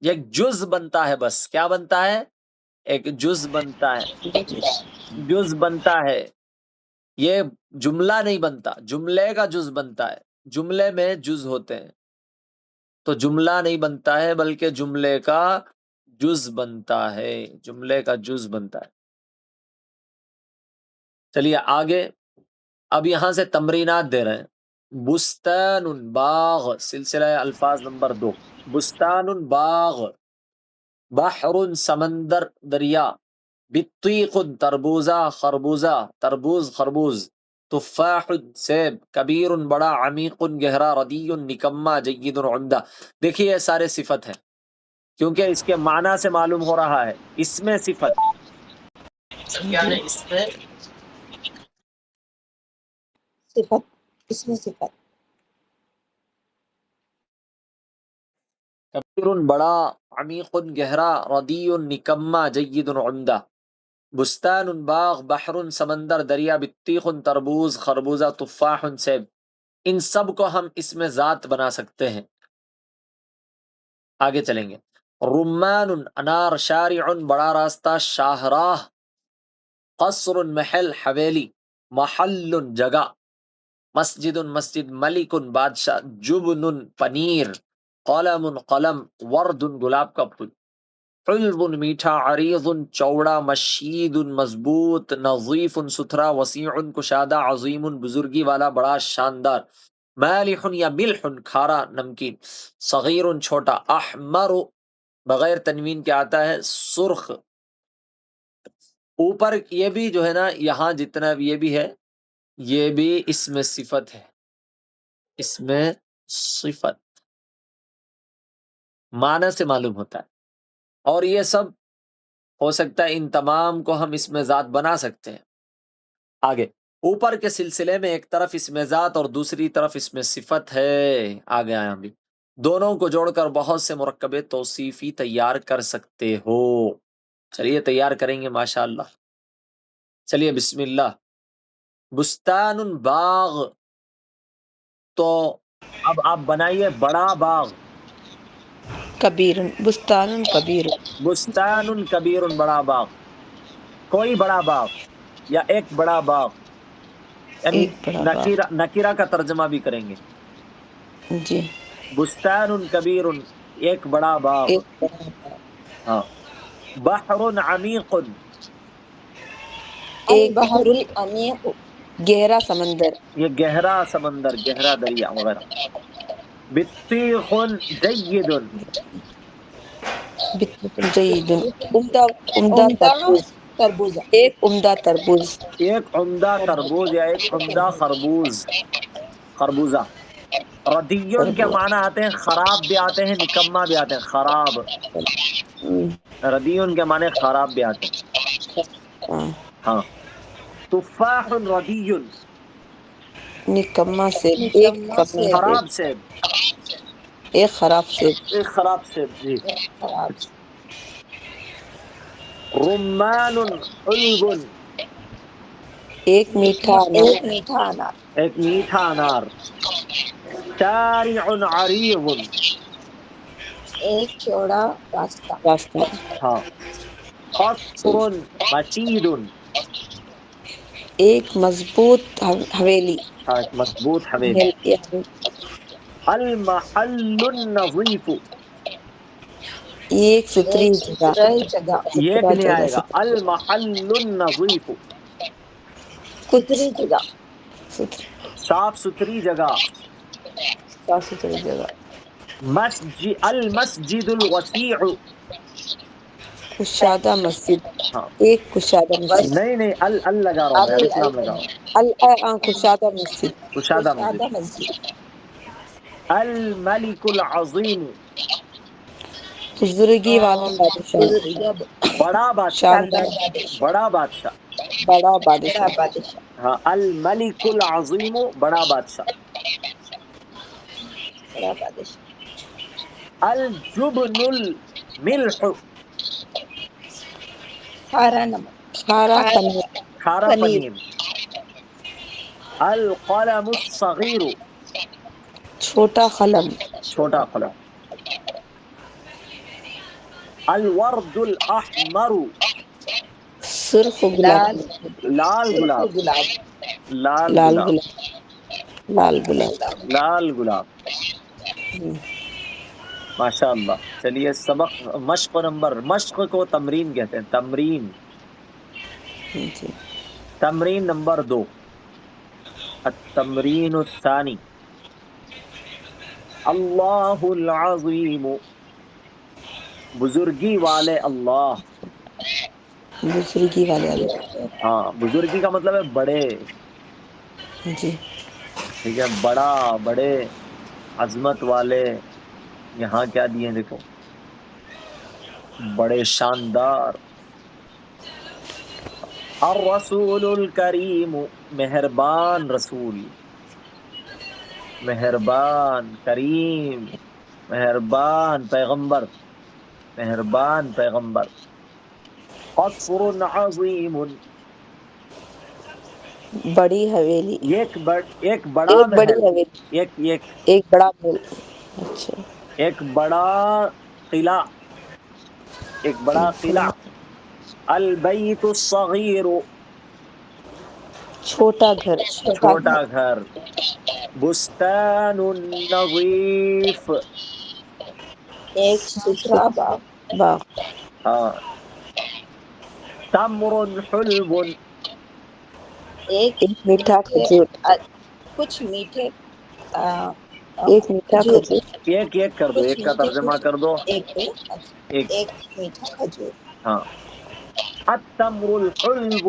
ایک جز بنتا ہے، بس کیا بنتا ہے؟ ایک جز بنتا ہے، جز بنتا ہے، یہ جملہ نہیں بنتا، جملے کا جز بنتا ہے، جملے میں جز ہوتے ہیں، تو جملہ نہیں بنتا ہے بلکہ جملے کا جز بنتا ہے، جملے کا جز بنتا ہے۔ چلیے آگے، اب یہاں سے تمرینات دے رہے ہیں۔ بستان باغ، سلسلہ الفاظ نمبر 2، بستان باغ، بحر سمندر دریا، بطیق تربوزہ خربوزہ تربوز خربوز، تفاح سیب، کبیر بڑا، عمیق گہرا، ردی نکما، جید عمدہ۔ دیکھیے یہ سارے صفت ہیں، کیونکہ اس کے معنی سے معلوم ہو رہا ہے اس میں صفت کیا ہے، اس میں صفت، اس میں صفت۔ کبیر بڑا، عمیق گہرا، ردی نکما، جید عمدہ۔ بستان باغ، بحر سمندر دریا، بطیخ تربوز خربوزہ، تفاح سیب، ان سب کو ہم اس میں ذات بنا سکتے ہیں۔ آگے چلیں گے۔ رمان انار، شارع بڑا راستہ، شاہراہ، قصر محل حویلی، محل جگہ، مسجد مسجد، ملک بادشاہ، جبن پنیر، قلم قلم، ورد گلاب کا پھول، حلو میٹھا، عریض چوڑا، مشید مضبوط، نظیف ستھرا، وسیع کشادہ، عظیم بزرگی والا بڑا شاندار، مالح یا ملح کھارا نمکین، صغیر چھوٹا، احمر بغیر تنوین کے آتا ہے سرخ۔ اوپر یہ بھی جو ہے نا، یہاں جتنا بھی یہ بھی ہے، یہ بھی اس میں صفت ہے، اس میں صفت معنی سے معلوم ہوتا ہے، اور یہ سب ہو سکتا ہے ان تمام کو ہم اس میں ذات بنا سکتے ہیں۔ آگے اوپر کے سلسلے میں ایک طرف اس میں ذات اور دوسری طرف اس میں صفت ہے، آگے آیا بھی دونوں کو جوڑ کر بہت سے مرکب توصیفی تیار کر سکتے ہو۔ چلیے تیار کریں گے ماشاءاللہ۔ چلیے بسم اللہ۔ بستان باغ، تو اب آپ بنائیے بڑا باغ، کبیر، بستان کبیر، بستان کبیر بڑا باغ، کوئی بڑا باغ یا ایک بڑا باغ، یعنی ایک بڑا باغ، نکیرہ کا ترجمہ بھی کریں گے۔ جی، بستان کبیر، ایک بڑا باغ، ایک بڑا باغ، ہاں۔ بحر عمیق، ایک بحر العمیق، گہرا سمندر، یہ گہرا سمندر، گہرا دریا وغیرہ۔ بطیخ جید، جید، عمدہ، عمدہ تربوز، تربوز، ایک عمدہ تربوز، ایک عمدہ تربوز یا ایک عمدہ خربوز، خربوزہ۔ ردیون کے تربوز، معنی آتے ہیں خراب بھی آتے ہیں، نکما بھی آتے ہیں، خراب۔ ردیون کے معنی خراب بھی آتے ہیں، ہاں، ہاں۔ تفاح ردیون، نکما سے، ایک نکما کما سے، سے، خراب سیب، ایک خراب سے، ایک خراب سیب، جی۔ خراب، رمان حلب، ایک میٹھا انار، ایک میٹھا انار، ایک میٹھا انار۔ شارع عریض، ایک چوڑا راستہ، راستہ، ہاں۔ قصر مشید، ایک مضبوط حویلی، ہاں ایک مضبوط حویلی۔ محل، المحل النظیف، ایک ستری ایک جگہ، ستھرا جگہ، یہ سترا بھی نہیں جگہ، آئے گا، المحل النظیف، ستھری جگہ، ستری، صاف ستھری جگہ۔ صاف ستری جگہ، المسجد الوسیع، کشادہ مسجد، ہاں ایک کشادہ مسجد، نہیں نہیں، ال لگا رہا ہوں میں، الف لام لگا رہا ہوں، کشادہ مسجد، کشادہ مسجد۔ کشادہ مسجد، الملک العظیم، بزرگی والا بادشاہ، بڑا بادشاہ، شاندار، بڑا بادشاہ، بڑا بڑا بادشاہ، بادشاہ، ہاں۔ الملک العظیم، بڑا بادشاہ۔ بڑا بادشاہ، الجبن الملح، کھارا نمک، کھارا پنیر، کھارا پنیر پنیر. القلم الصغیر چھوٹا قلم. چھوٹا قلم. الورد الاحمر سرخ لال گلاب. لال سرخ گلاب. گلاب لال لال گلاب. گلاب. لال گلاب. لال گلاب. ہم، ماشاء اللہ. چلیے سبق مشق نمبر، مشق کو تمرین کہتے ہیں، تمرین. جی. تمرین نمبر 2، التمرین الثانی. اللہ العظیم، بزرگی والے اللہ. بزرگی والے اللہ. ہاں، بزرگی کا مطلب ہے بڑے. جی. ٹھیک ہے، بڑا، بڑے، عظمت والے. یہاں کیا دیے ہیں دیکھو، بڑے شاندار. الرسول الکریم، مہربان رسول. مہربان کریم، مہربان پیغمبر، مہربان پیغمبر. قصر عظیم، بڑی حویلی. ایک بڑا ایک بڑی محل. حویلی. ایک ایک ایک بڑا محل. اچھا. ایک بڑا قلعہ. ایک بڑا قلعہ. البیت الصغیر، چھوٹا گھر. چھوٹا گھر. بستان نظیف، ایک ستھرا باغ باغ. ہاں. تمر حلب، ایک ایک میٹھا میٹھے کھجور. کچھ میٹھے ایک میٹھا کھجور کھجور. ایک ایک کر دو، کچھ ایک کا میٹھے ترجمہ کھجور کر دو. ایک. ایک میٹھا کھجور ہاں. التمر الحلب،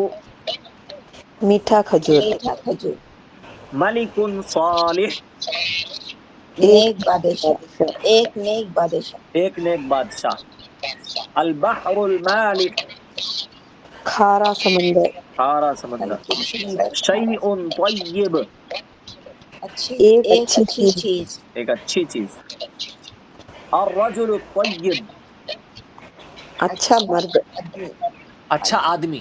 میٹھا کھجور. میٹھا کھجور ملک صالح، ایک نیک بادشاہ بادشاہ. ایک نیک بادشاہ ایک نیک بادشاہ. البحر المالح، کھارا سمندر. کھارا سمندر. ہلکی سمندر کھارا شیء طیب، ایک ایک اچھی اچھی چیز. چیز ایک اچھی چیز. الرجل الطیب، اچھا مرد. آدمی اچھا آدمی.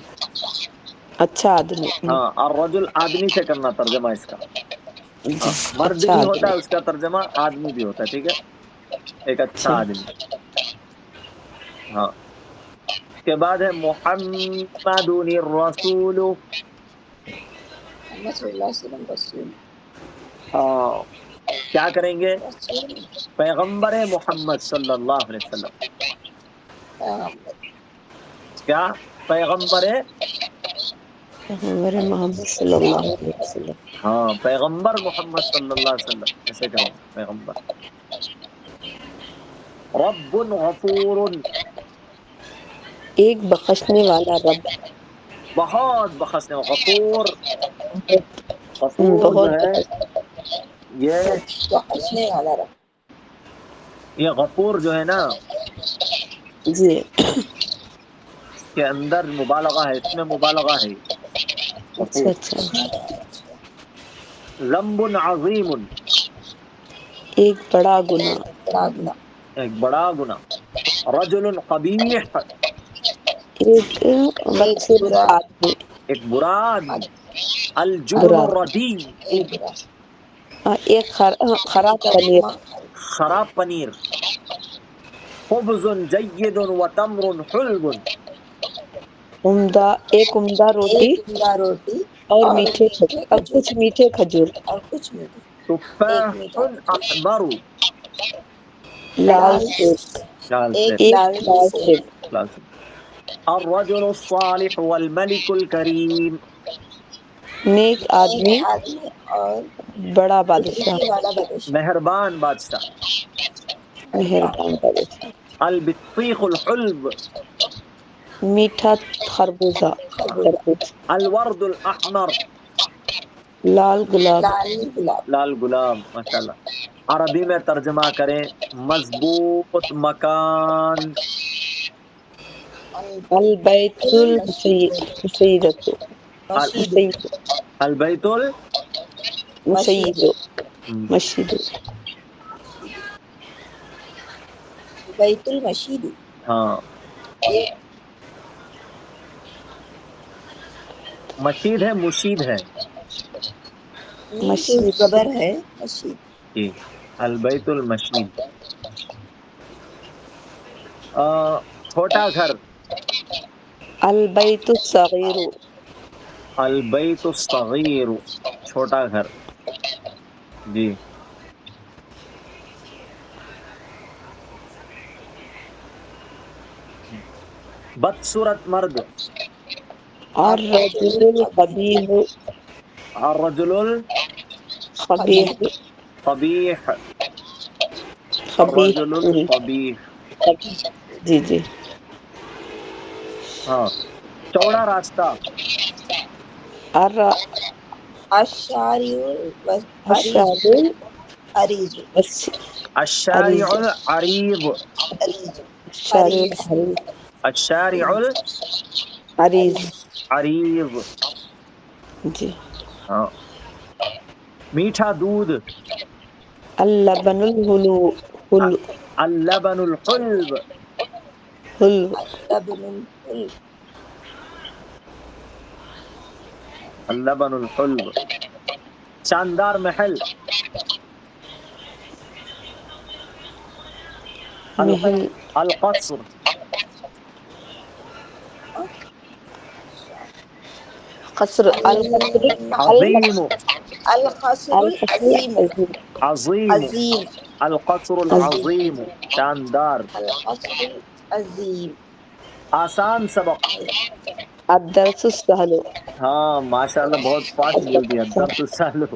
اچھا آدمی. ہاں، الرجل آدمی سے کرنا ترجمہ اس کا. جی. ہاں، مرد اچھا بھی ہوتا آدمی. ہے اس کا ترجمہ، آدمی بھی ہوتا ہے. ٹھیک ہے، ایک اچھا اچھا. آدمی. ہاں. اس کے بعد ہے محمد الرسول. محمد صلی اللہ علیہ وسلم رسول ہاں، کیا کریں گے؟ رسول پیغمبر محمد صلی اللہ علیہ وسلم. پیغمبر کیا؟ پیغمبر. پیغمبر محمد صلی اللہ علیہ وسلم. ہاں، پیغمبر محمد صلی اللہ علیہ وسلم ایسے کریں گے، پیغمبر. رب غفور، ایک بخشنے والا رب. بہت بخشنے. غفور، غفور جو بہت ہے یہ بخشنے والا رب یہ غفور جو ہے نا، جی. اس کے اندر مبالغہ ہے، اس میں مبالغہ ہے. اچھا غفور. اچھا. ذنب عظیم، ایک بڑا گناہ. بڑا گناہ ایک بڑا گناہ. رجل قبیح، ایک ایک بدسلوک برا آدمی. ایک برا آدمی. الجبن برا. الردی، ایک برا ایک خراب پنیر. خراب پنیر. خبز جید وتمر حلب، ایک عمدہ روٹی ایک عمدہ روٹی اور اور میٹھے اور کھجور کچھ میٹھے کھجور. اور کچھ میٹھے ایک تفاح میٹھا کھجور احمر. لال لال سیب. لال سے. ایک ایک لال لال سیب سیب. لال سے. الرجل الصالح والملك الكريم، نیک ایک آدمی آدمی اور بڑا بادشاہ. بزرگی والا بادشاہ مہربان بادشاہ. مہربان مہربان بادشاہ. البطيخ الحلب، میٹھا خربوزہ. خربوزہ تربوز. الورد الاحمر، لال گلاب. لال گلاب لال گلاب. ماشاء اللہ. عربی میں ترجمہ کریں، مضبوط مکان. البیت المشید المسیدۃ. مشید البیت مشید مسید. مسجد. بیت المشید ہاں. مشید ہے مشید ہے؟ میم کو مشید زبر ہے مشید جی البیت المشید. چھوٹا گھر البیت الصغیر البیت الصغیر چھوٹا گھر. جی بدصورت مرد الرجل القبیح الرجل قبیح القبیح قبیح الرجل القبیح. جی جی ہاں چوڑا راستہ الشارع عریض الشارع عریض الشارع العریض عریض الشارع عریض الشارع عریض العریض. جی ہاں میٹھا دودھ اللبن الحلو اللبن الحلب حلو لبن الحلب اللبن الحلب. شاندار محل محل القصر قصر القصر عظیم القصر العظیم عظیم عظیم القصر عظیم العظیم شاندار. القصر العظیم آسان سبق. الدرس السهل ہاں ماشاءاللہ بہت فاسٹ بول دیا. درس سالو.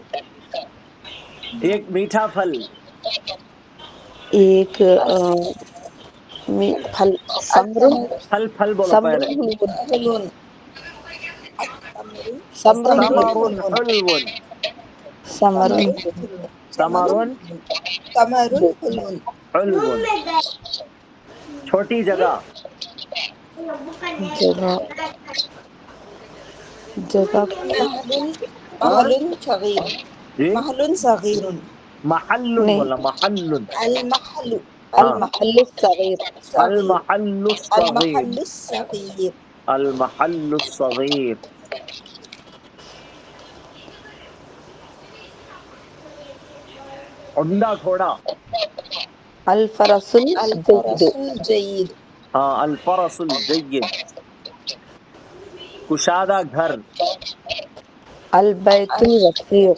ایک میٹھا پھل ایک پھل سمر پھل پھل بولو سمر پہلے. حلون سمر ثمر حلو سمر ثمر ثمر حلون حلو. چھوٹی جگہ جگہ جگہ محل صغیر جی محل صغیر محل نہیں بولا محل. المحل ہاں المحل الصغیر صغیر المحل الصغیر المحل الصغیر المحل الصغیر. عمدہ گھوڑا الفرس الجید الفرس الجید ہاں الفرس الجید. کشادہ گھر البیت الوسیع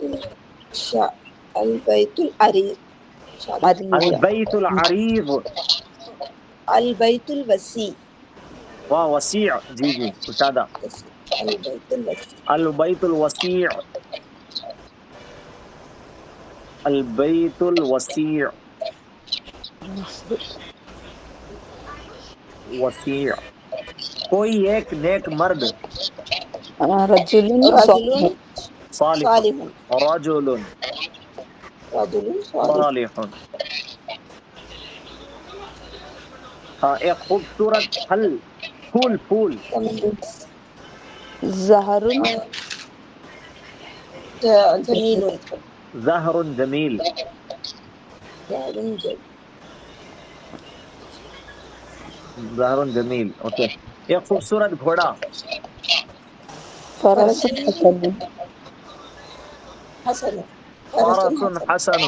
البیت العریض عریض البیت العریض البیت الوسیع وسیع. جی جی کشادہ. البیت الوسیع البیت الوسیع البیت الوسیع وسیع. کوئی ایک نیک مرد رجل صالح رجل صالح صالح رجل رجل صالح صالح. ہاں ایک خوبصورت پھل پھول پھول زہر جمیل زہر جمیل زہر جمیل. اوکے ایک خوبصورت گھوڑا فرس حسن حسن فرس حسن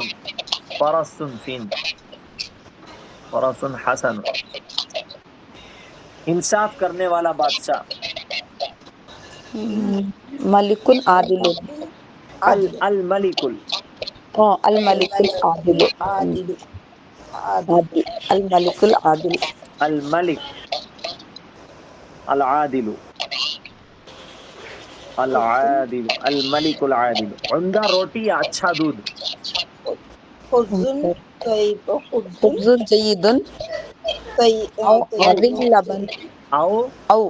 فرس سین فرس حسن. انصاف کرنے والا بادشاہ ملک عادل عادل الملک الملک العادل عادل عادل عادل الملک العادل الملک العادل العادل الملک العادل. عمدہ روٹی یا اچھا دودھ خبز طیب خبز خبز جید او طیب لبن او او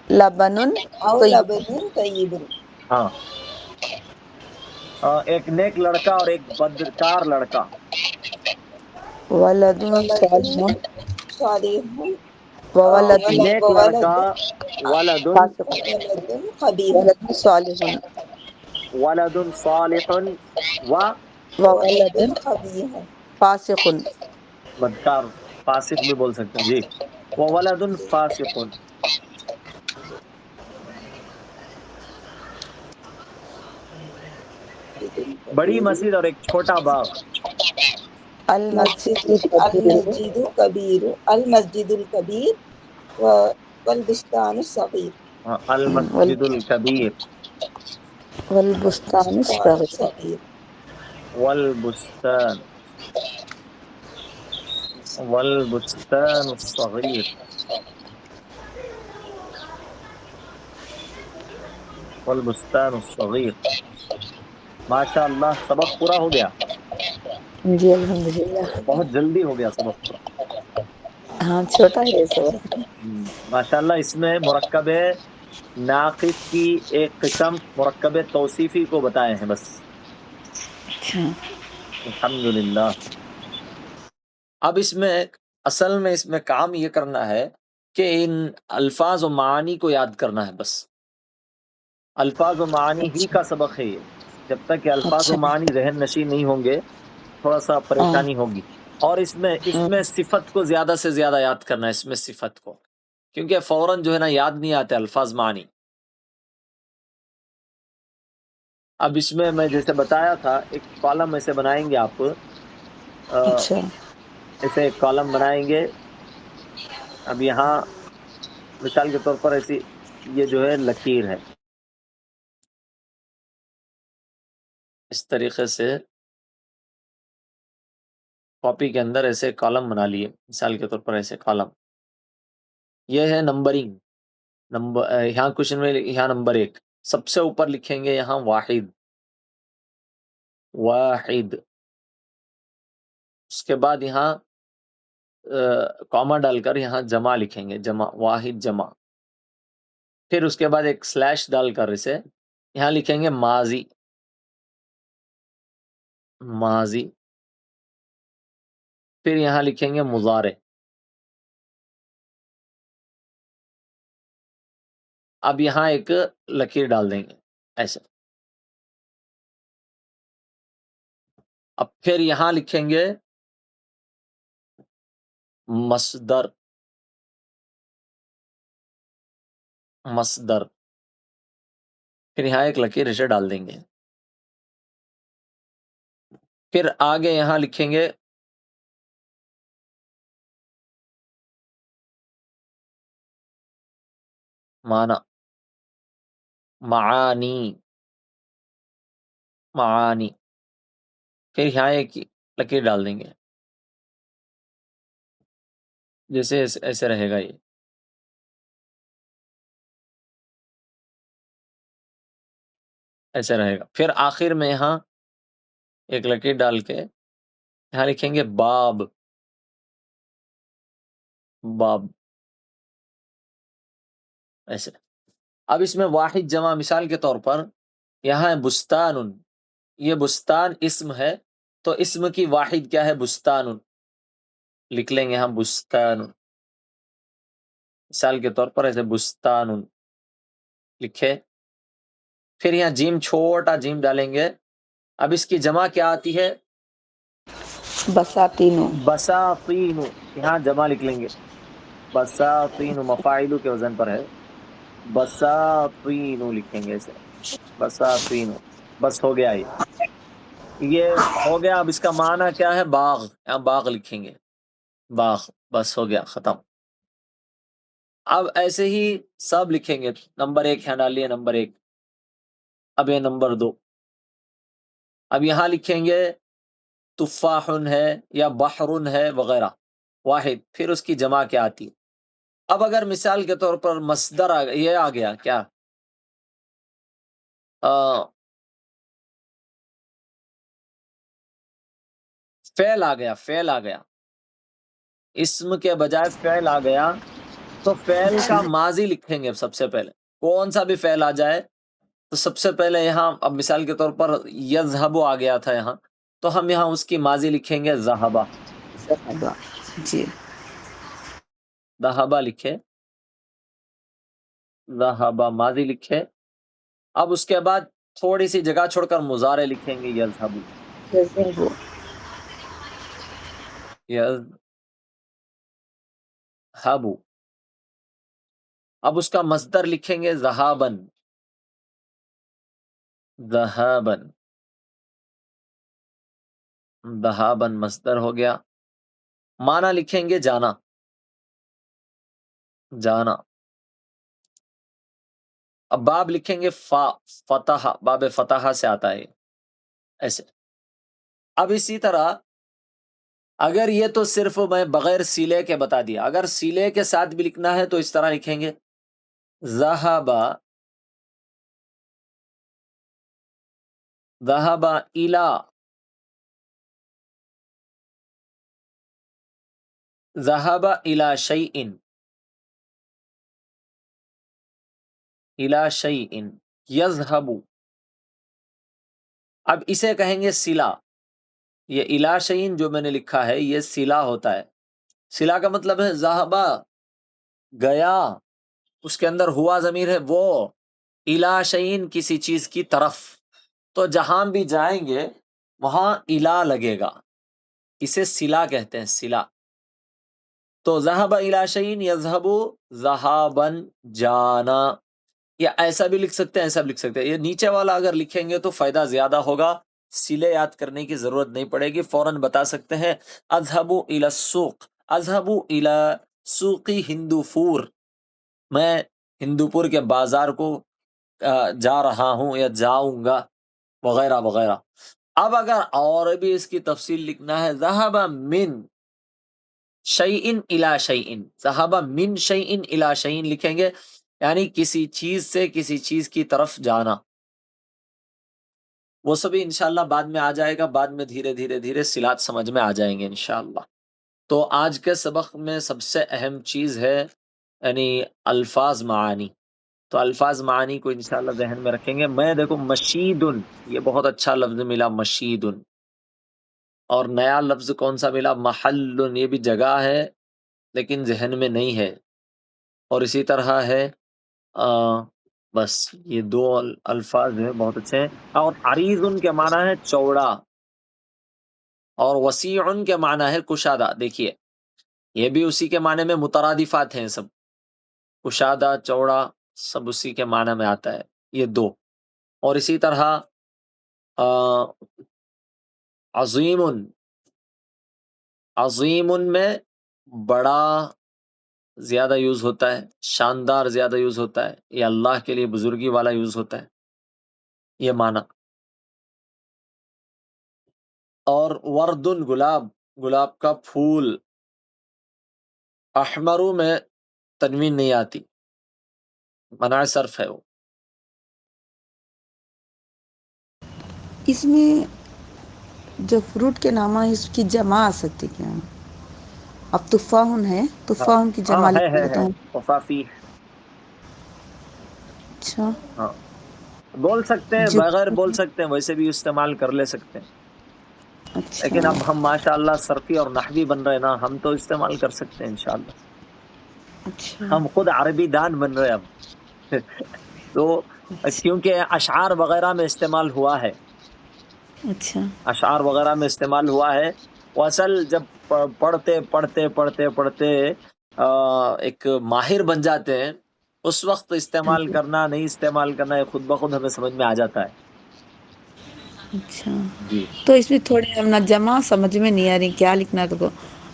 لبن او طیب لبن طیب ہاں. ایک نیک لڑکا اور ایک بدکار لڑکا ولد ولد صالح صالح وولد نیک لڑکا ولد فاسق ولد قبیح ولد صالح ولد صالح و وولد ولد قبیح فاسق بدکار فاسق بھی بول سکتے ہیں. جی وولد فاسق. بڑی مسجد اور ایک چھوٹا باغ. المسجد الكبير المسجد الكبير المسجد الكبير والبستان الصغير المسجد الكبیر والبستان الصغير الصغير والبستان الصغیر والبستان الصغیر. ماشاء اللہ سبق پورا ہو گیا. جی الحمدللہ. بہت جلدی ہو گیا سبق پورا. ہاں چھوٹا ہے سب. ماشاء اللہ اس میں مرکب ناقص کی ایک قسم مرکب توصیفی کو بتائے ہیں بس. اچھا الحمدللہ. اب اس میں اصل میں اس میں کام یہ کرنا ہے کہ ان الفاظ و معانی کو یاد کرنا ہے بس. الفاظ و معانی ہی کا سبق ہے یہ. جب تک کہ الفاظ و معانی ذہن نشین نہیں ہوں گے تھوڑا سا پریشانی ہوگی. اور اس میں صفت کو زیادہ سے زیادہ یاد کرنا ہے. اس میں صفت کو کیونکہ فوراً جو ہے نا یاد نہیں آتے الفاظ معانی. اب اس میں جیسے بتایا تھا ایک کالم ایسے بنائیں گے آپ. اچھا ایسے ایک کالم بنائیں گے. اب یہاں مثال کے طور پر ایسی یہ جو ہے لکیر ہے. اس طریقے سے کاپی کے اندر ایسے کالم بنا لیے. مثال کے طور پر ایسے کالم یہ ہے نمبرنگ. یہاں کوشچن میں یہاں نمبر 1 سب سے اوپر لکھیں گے یہاں واحد. اس کے بعد یہاں کاما ڈال کر یہاں جمع لکھیں گے. جمع واحد جمع. پھر اس کے بعد ایک سلیش ڈال کر اسے یہاں لکھیں گے ماضی. پھر یہاں لکھیں گے مضارع. اب یہاں ایک لکیر ڈال دیں گے ایسے. اب پھر یہاں لکھیں گے مصدر. پھر یہاں ایک لکیر اسے ڈال دیں گے. پھر آگے یہاں لکھیں گے معنی معانی. پھر یہاں ایک لکیر ڈال دیں گے جیسے ایسے رہے گا. یہ ایسے رہے گا. پھر آخر میں یہاں ایک لکیر ڈال کے یہاں لکھیں گے باب. ایسے. اب اس میں واحد جمع مثال کے طور پر یہاں ہے بستان. یہ بستان اسم ہے تو اسم کی واحد کیا ہے بستان. لکھ لیں گے ہم بستان. مثال کے طور پر ایسے بستان لکھے. پھر یہاں جیم چھوٹا جیم ڈالیں گے. اب اس کی جمع کیا آتی ہے بساطین. یہاں جمع لکھ لیں گے بساطین. مفاعل کے وزن پر ہے. بساطین لکھیں گے ایسے بساطین. بس ہو گیا. یہ ہو گیا. اب اس کا معنی کیا ہے باغ. یہاں باغ لکھیں گے باغ. بس ہو گیا ختم. اب ایسے ہی سب لکھیں گے. نمبر 1 یہاں ڈالیے نمبر 1. اب یہ نمبر 2. اب یہاں لکھیں گے تفاح ہے یا بحر ہے وغیرہ واحد. پھر اس کی جمع کیا آتی. اب اگر مثال کے طور پر مصدر یہ آ گیا کیا فعل آ گیا. اسم کے بجائے فعل آ گیا تو فعل کا ماضی لکھیں گے سب سے پہلے. کون سا بھی فعل آ جائے تو سب سے پہلے یہاں اب مثال کے طور پر یذهب آ گیا تھا یہاں تو ہم یہاں اس کی ماضی لکھیں گے ذهب. جی ذهب لکھے. ذهب ماضی لکھے. اب اس کے بعد تھوڑی سی جگہ چھوڑ کر مضارع لکھیں گے یذهب. اب اس کا مصدر لکھیں گے ذهابا. ذہابن مصدر ہو گیا. معنی لکھیں گے جانا، جانا. اب باب لکھیں گے فتح، باب فتح سے آتا ہے ایسے. اب اسی طرح اگر یہ تو صرف میں بغیر سیلے کے بتا دیا، اگر سیلے کے ساتھ بھی لکھنا ہے تو اس طرح لکھیں گے ذہب، ذہب الی، ذہب الی شیء، الی شیء یذہب. اب اسے کہیں گے صلہ. یہ الی شیء جو میں نے لکھا ہے یہ صلہ ہوتا ہے. صلہ کا مطلب ہے ذہب، گیا، اس کے اندر ہوا ضمیر ہے وہ، الی شیء کسی چیز کی طرف. تو جہاں بھی جائیں گے وہاں الی لگے گا، اسے صلہ کہتے ہیں، صلہ. تو ذہب الی شیء یذہب ذہابن، جانا. یا ایسا بھی لکھ سکتے ہیں، ایسا بھی لکھ سکتے ہیں. یہ نیچے والا اگر لکھیں گے تو فائدہ زیادہ ہوگا، سلے یاد کرنے کی ضرورت نہیں پڑے گی، فوراً بتا سکتے ہیں. اذهب الى السوق، اذهب الى سوق ہندوپور، میں ہندوپور کے بازار کو جا رہا ہوں یا جاؤں گا، وغیرہ وغیرہ. اب اگر اور بھی اس کی تفصیل لکھنا ہے، ذهب من شیء الى شیء، ذهب من شیء الى شیء لکھیں گے، یعنی کسی چیز سے کسی چیز کی طرف جانا. وہ سبھی انشاءاللہ بعد میں آ جائے گا، بعد میں دھیرے دھیرے دھیرے صلات سمجھ میں آ جائیں گے انشاءاللہ. تو آج کے سبق میں سب سے اہم چیز ہے یعنی الفاظ معانی. تو الفاظ معانی کو انشاءاللہ ذہن میں رکھیں گے. میں دیکھو مشیدن، یہ بہت اچھا لفظ ملا، مشیدن. اور نیا لفظ کون سا ملا؟ محل. یہ بھی جگہ ہے لیکن ذہن میں نہیں ہے. اور اسی طرح ہے بس یہ دو الفاظ ہیں بہت اچھے ہیں. اور عریض کے معنی ہے چوڑا، اور وسیع کے معنی ہے کشادہ. دیکھیے یہ بھی اسی کے معنی میں مترادفات ہیں سب، کشادہ، چوڑا، سب اسی کے معنی میں آتا ہے یہ دو. اور اسی طرح عظیم، عظیم میں بڑا زیادہ یوز ہوتا ہے، شاندار زیادہ یوز ہوتا ہے، یہ اللہ کے لیے بزرگی والا یوز ہوتا ہے یہ معنی. اور وردن، گلاب، گلاب کا پھول. احمرو میں تنوین نہیں آتی، منع صرف ہے وہ. اس میں جو فروٹ کے نام ہے اس کی جمع آ سکتی کیا؟ اب تفاحن ہے، تفاحن کی جمع لکھ ہے بتاؤں. وفافی. اچھا، ہاں بول سکتے ہیں، بغیر بول سکتے ہیں، ویسے بھی استعمال کر لے سکتے ہیں. اچھا لیکن اب ہم ماشاءاللہ صرفی اور نحوی بن رہے نا، ہم تو استعمال کر سکتے ہیں انشاءاللہ. اچھا ہم خود عربی دان بن رہے اب. تو کیونکہ اشعار وغیرہ میں استعمال ہوا ہے، اچھا اشعار وغیرہ میں استعمال ہوا ہے. وہ اصل جب پڑھتے پڑھتے پڑھتے پڑھتے ایک ماہر بن جاتے ہیں، اس وقت استعمال کرنا نہیں استعمال کرنا یہ خود بخود ہمیں سمجھ میں آ جاتا ہے. اچھا. جی تو اس میں تھوڑے ہم نہ جمع سمجھ میں نہیں آ رہی کیا لکھنا. تو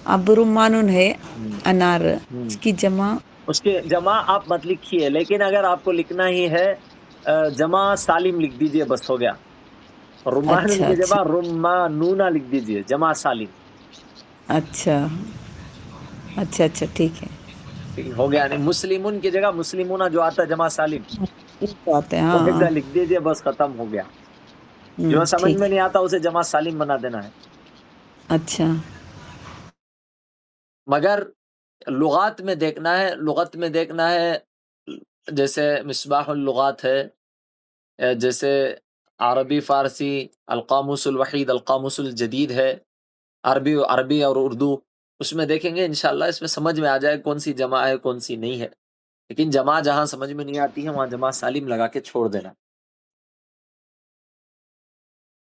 اب رمانن ہے انار، اس کی جمع اس کے جمع آپ مت لکھیے، لیکن اگر آپ کو لکھنا ہی ہے جمع سالم لکھ دیجئے، بس ہو گیا. رمان اچھا کی اچھا جمع رمانونا لکھ دیجئے، جمع سالم. اچھا اچھا اچھا ٹھیک ہے. ہو گیا. نہیں مسلمون کی جگہ مسلمونہ جو آتا ہے جمع سالم، بات ہے، ہاں وہ ہاں. ایسا لکھ دیجئے، بس ختم ہو گیا. جو سمجھ ٹھیک میں ہے. نہیں آتا اسے جمع سالم بنا دینا ہے. اچھا مگر لغات میں دیکھنا ہے، لغت میں دیکھنا ہے. جیسے مصباح اللغات ہے، جیسے عربی فارسی القاموس الوحید القاموس الجدید ہے، عربی اور اردو. اس میں دیکھیں گے انشاءاللہ، اس میں سمجھ میں آ جائے کون سی جمع ہے کون سی نہیں ہے. لیکن جمع جہاں سمجھ میں نہیں آتی ہے وہاں جمع سالم لگا کے چھوڑ دینا.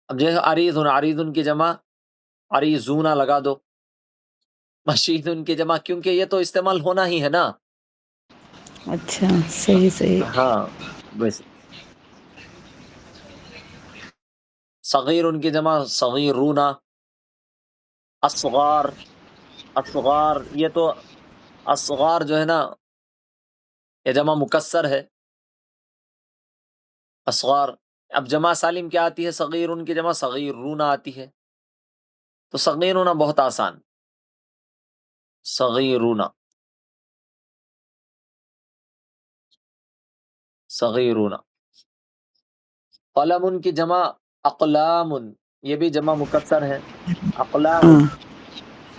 اب جیسے عریضن کی جمع عریضونہ لگا دو. مشیدن کی جمع، کیونکہ یہ تو استعمال ہونا ہی ہے نا. اچھا صحیح صحیح. ہاں بس. صغیر ان کی جمع صغیرون. اصغار، اصغار یہ تو اصغار جو ہے نا یہ جمع مکسر ہے اصغار. اب جمع سالم کیا آتی ہے؟ صغیرن کی جمع صغیرون آتی ہے. تو صغیرون بہت آسان، صغیرون صغیرون. قلم کی جمع اقلام، یہ بھی جمع مکسر ہے اقلام. ہاں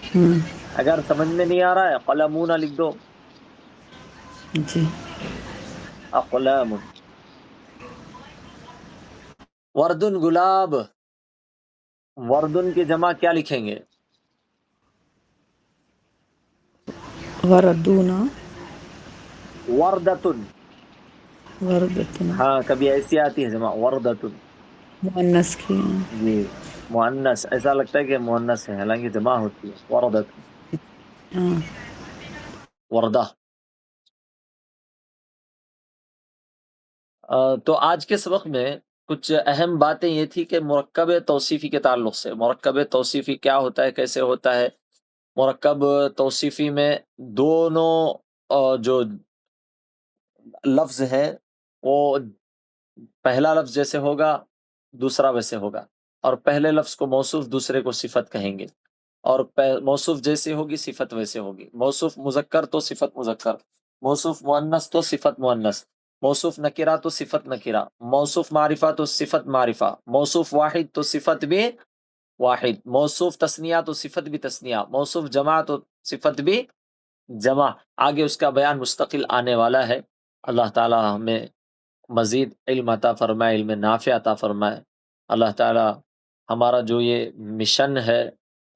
ہوں، اگر سمجھ میں نہیں آ رہا ہے قلمون لکھ دو، جی اقلام. وردن گلاب، وردن کی جمع کیا لکھیں گے؟ وردونا وردتن. وردتن ہاں کبھی ایسی آتی ہے جمع وردتن. مؤنث کی جی مؤنث، ایسا لگتا ہے کہ مؤنث ہے حالانکہ جمع ہوتی ہے وردتن ہاں وردہ. تو آج کے سبق میں کچھ اہم باتیں یہ تھی کہ مرکب توصیفی کے تعلق سے، مرکب توصیفی کیا ہوتا ہے، کیسے ہوتا ہے. مرکب توصیفی میں دونوں جو لفظ ہے وہ پہلا لفظ جیسے ہوگا دوسرا ویسے ہوگا، اور پہلے لفظ کو موصوف دوسرے کو صفت کہیں گے، اور موصوف جیسے ہوگی صفت ویسے ہوگی. موصوف مذکر تو صفت مذکر، موصوف مؤنث تو صفت مؤنث، موصوف نکرہ تو صفت نکرہ، موصوف معرفہ تو صفت معرفہ، موصوف واحد تو صفت بھی واحد، موصوف تثنیہ تو صفت بھی تثنیہ، موصوف جمع تو صفت بھی جمع. آگے اس کا بیان مستقل آنے والا ہے. اللہ تعالی ہمیں مزید علم عطا فرمائے، علم نافع عطا فرمائے. اللہ تعالی ہمارا جو یہ مشن ہے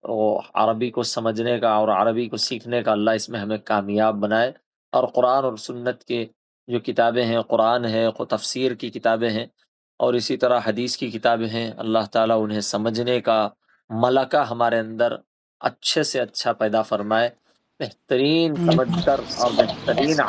وہ عربی کو سمجھنے کا اور عربی کو سیکھنے کا، اللہ اس میں ہمیں کامیاب بنائے. اور قرآن اور سنت کے جو کتابیں ہیں، قرآن ہے، تفسیر کی کتابیں ہیں، اور اسی طرح حدیث کی کتابیں ہیں، اللہ تعالیٰ انہیں سمجھنے کا ملکہ ہمارے اندر اچھے سے اچھا پیدا فرمائے، بہترین سمجھ کر اور بہترین